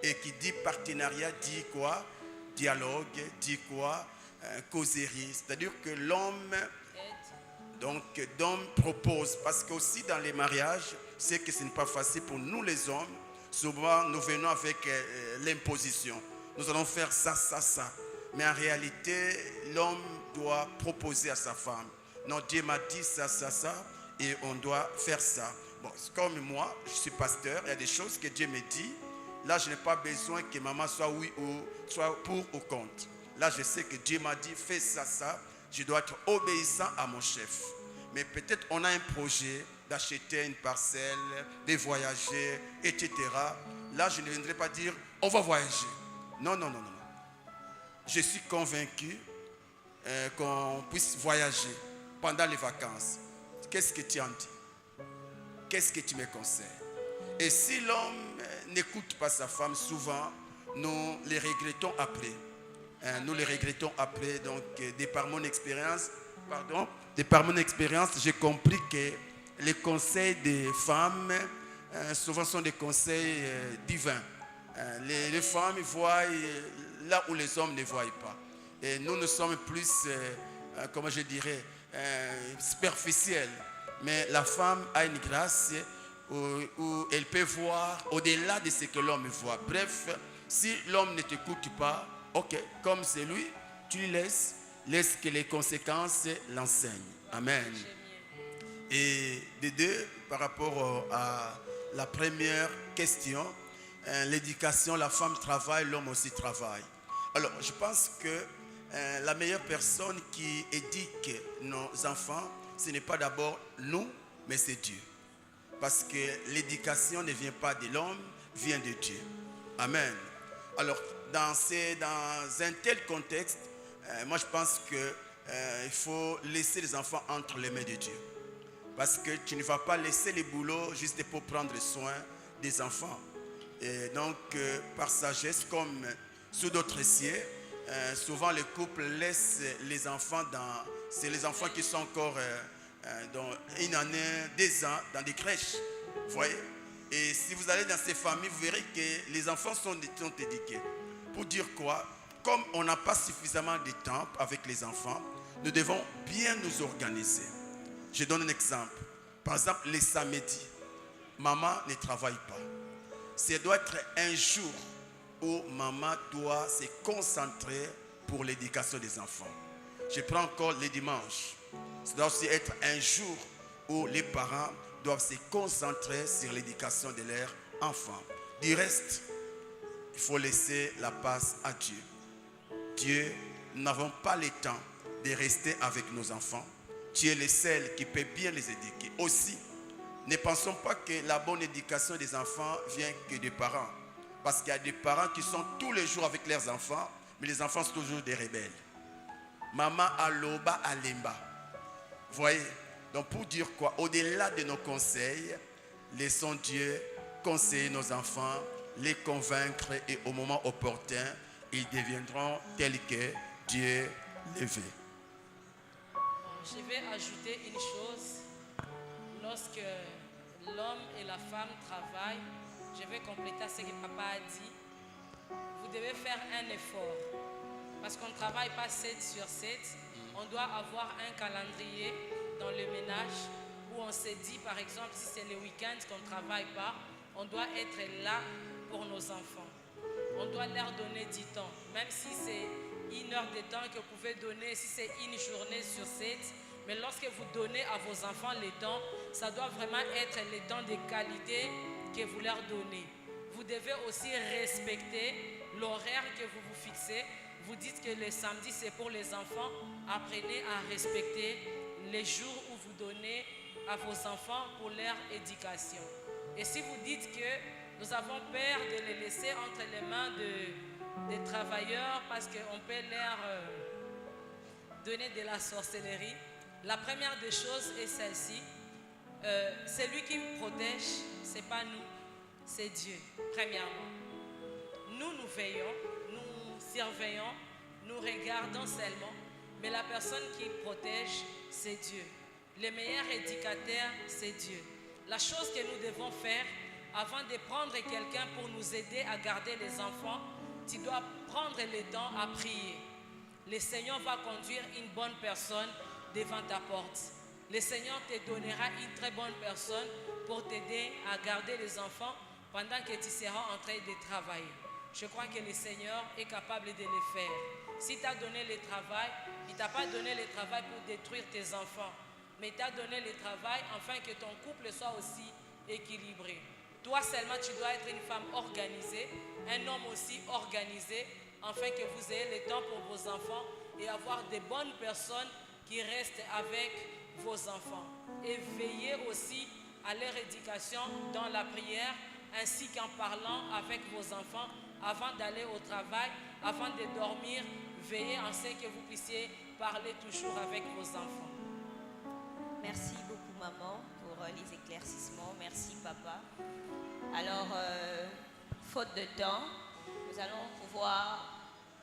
Et qui dit partenariat, dit quoi? Dialogue, dit quoi? Causerie. C'est-à-dire que l'homme propose. Parce qu'aussi dans les mariages, c'est que ce n'est pas facile pour nous les hommes. Souvent, nous venons avec l'imposition. Nous allons faire ça, ça, ça. Mais en réalité, l'homme doit proposer à sa femme. Non, Dieu m'a dit ça, ça, ça, et on doit faire ça. bon, comme moi, je suis pasteur, il y a des choses que Dieu me dit. Là, je n'ai pas besoin que maman soit oui ou soit pour ou contre. Là, je sais que Dieu m'a dit, fais ça, ça. Je dois être obéissant à mon chef. Mais peut-être on a un projet d'acheter une parcelle, de voyager, etc. Là, je ne viendrai pas dire, on va voyager. Non, non, non, non. Je suis convaincu qu'on puisse voyager pendant les vacances. Qu'est-ce que tu en dis? Qu'est-ce que tu me conseilles? Et si l'homme n'écoute pas sa femme, souvent, nous les regrettons après. Nous les regrettons après. Donc, de par mon expérience, j'ai compris que les conseils des femmes, souvent sont des conseils divins. Les femmes voient là où les hommes ne voient pas. Et nous sommes plus, comment je dirais, superficiels. Mais la femme a une grâce où elle peut voir au-delà de ce que l'homme voit. Bref, si l'homme ne t'écoute pas, ok, comme c'est lui, tu lui laisse que les conséquences l'enseignent. Amen. Et de deux, par rapport à la première question, l'éducation, la femme travaille, l'homme aussi travaille. Alors, je pense que la meilleure personne qui éduque nos enfants, ce n'est pas d'abord nous, mais c'est Dieu. Parce que l'éducation ne vient pas de l'homme, vient de Dieu. Amen. Alors, dans un tel contexte, moi je pense qu'il faut laisser les enfants entre les mains de Dieu. Parce que tu ne vas pas laisser les boulots juste pour prendre soin des enfants. Et donc, par sagesse, comme sous d'autres cieux, souvent les couples laissent les enfants c'est les enfants qui sont encore dans une année, 2 ans, dans des crèches. Vous voyez? Et si vous allez dans ces familles, vous verrez que les enfants sont éduqués. Pour dire quoi? Comme on n'a pas suffisamment de temps avec les enfants, nous devons bien nous organiser. Je donne un exemple. Par exemple, les samedis, maman ne travaille pas. Ce doit être un jour où maman doit se concentrer pour l'éducation des enfants. Je prends encore les dimanches. Ça doit aussi être un jour où les parents doivent se concentrer sur l'éducation de leurs enfants. Du reste, il faut laisser la place à Dieu. Dieu, nous n'avons pas le temps de rester avec nos enfants. Dieu est le seul qui peut bien les éduquer. Aussi, ne pensons pas que la bonne éducation des enfants vient que des parents. Parce qu'il y a des parents qui sont tous les jours avec leurs enfants, mais les enfants sont toujours des rebelles. Maman aloba alemba. Vous voyez? Donc pour dire quoi? Au-delà de nos conseils, laissons Dieu conseiller nos enfants, les convaincre et au moment opportun, ils deviendront tels que Dieu les veut. Je vais ajouter une chose. Lorsque l'homme et la femme travaillent, je vais compléter ce que papa a dit. Vous devez faire un effort. Parce qu'on ne travaille pas 7 sur 7. On doit avoir un calendrier dans le ménage où on se dit, par exemple, si c'est le week-end qu'on ne travaille pas, on doit être là pour nos enfants. On doit leur donner du temps. Même si c'est 1 heure de temps que vous pouvez donner, si c'est une journée sur 7. Mais lorsque vous donnez à vos enfants les temps, ça doit vraiment être les temps de qualité que vous leur donnez. Vous devez aussi respecter l'horaire que vous vous fixez. Vous dites que le samedi c'est pour les enfants. Apprenez à respecter les jours où vous donnez à vos enfants pour leur éducation. Et si vous dites que nous avons peur de les laisser entre les mains des travailleurs parce qu'on peut leur donner de la sorcellerie, la première des choses est celle-ci. C'est lui qui protège, ce n'est pas nous, c'est Dieu, premièrement. Nous veillons, nous surveillons, nous regardons seulement, mais la personne qui protège, c'est Dieu. Le meilleur éducateur, c'est Dieu. La chose que nous devons faire, avant de prendre quelqu'un pour nous aider à garder les enfants, tu dois prendre le temps à prier. Le Seigneur va conduire une bonne personne devant ta porte. Le Seigneur te donnera une très bonne personne pour t'aider à garder les enfants pendant que tu seras en train de travailler. Je crois que le Seigneur est capable de le faire. Si tu as donné le travail, il ne t'a pas donné le travail pour détruire tes enfants, mais il t'a donné le travail afin que ton couple soit aussi équilibrée. Toi seulement, tu dois être une femme organisée, un homme aussi organisé, afin que vous ayez le temps pour vos enfants et avoir des bonnes personnes qui restent avec vos enfants. Et veillez aussi à leur éducation dans la prière, ainsi qu'en parlant avec vos enfants avant d'aller au travail, avant de dormir. Veillez en ce que vous puissiez parler toujours avec vos enfants. Merci beaucoup, maman, pour les éclaircissements. Merci, papa. Alors, faute de temps, nous allons pouvoir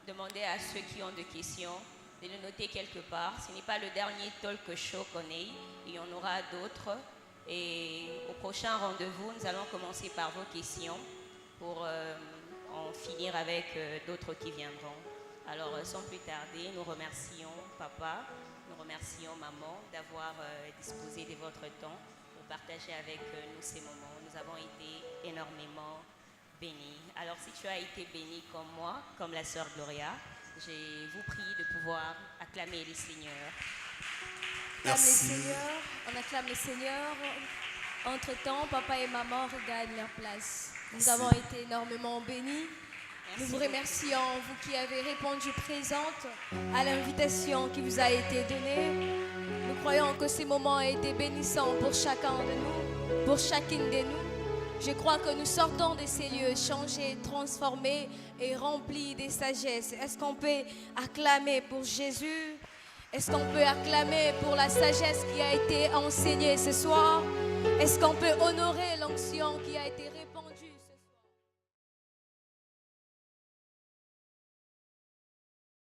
demander à ceux qui ont des questions de le noter quelque part. Ce n'est pas le dernier talk show qu'on ait, il y en aura d'autres. Et au prochain rendez-vous, nous allons commencer par vos questions pour en finir avec d'autres qui viendront. Alors, sans plus tarder, nous remercions papa, nous remercions maman d'avoir disposé de votre temps pour partager avec nous ces moments. Nous avons été énormément bénis. Alors, si tu as été béni comme moi, comme la sœur Gloria, je vous prie de pouvoir acclamer les seigneurs. Merci. On acclame les seigneurs. Entre-temps, papa et maman regagnent leur place. Nous avons été énormément bénis. Nous vous remercions, vous qui avez répondu présente à l'invitation qui vous a été donnée. Nous croyons que ces moments ont été bénissants pour chacun de nous, pour chacune de nous. Je crois que nous sortons de ces lieux changés, transformés et remplis de sagesse. Est-ce qu'on peut acclamer pour Jésus? Est-ce qu'on peut acclamer pour la sagesse qui a été enseignée ce soir? Est-ce qu'on peut honorer l'onction qui a été répandue?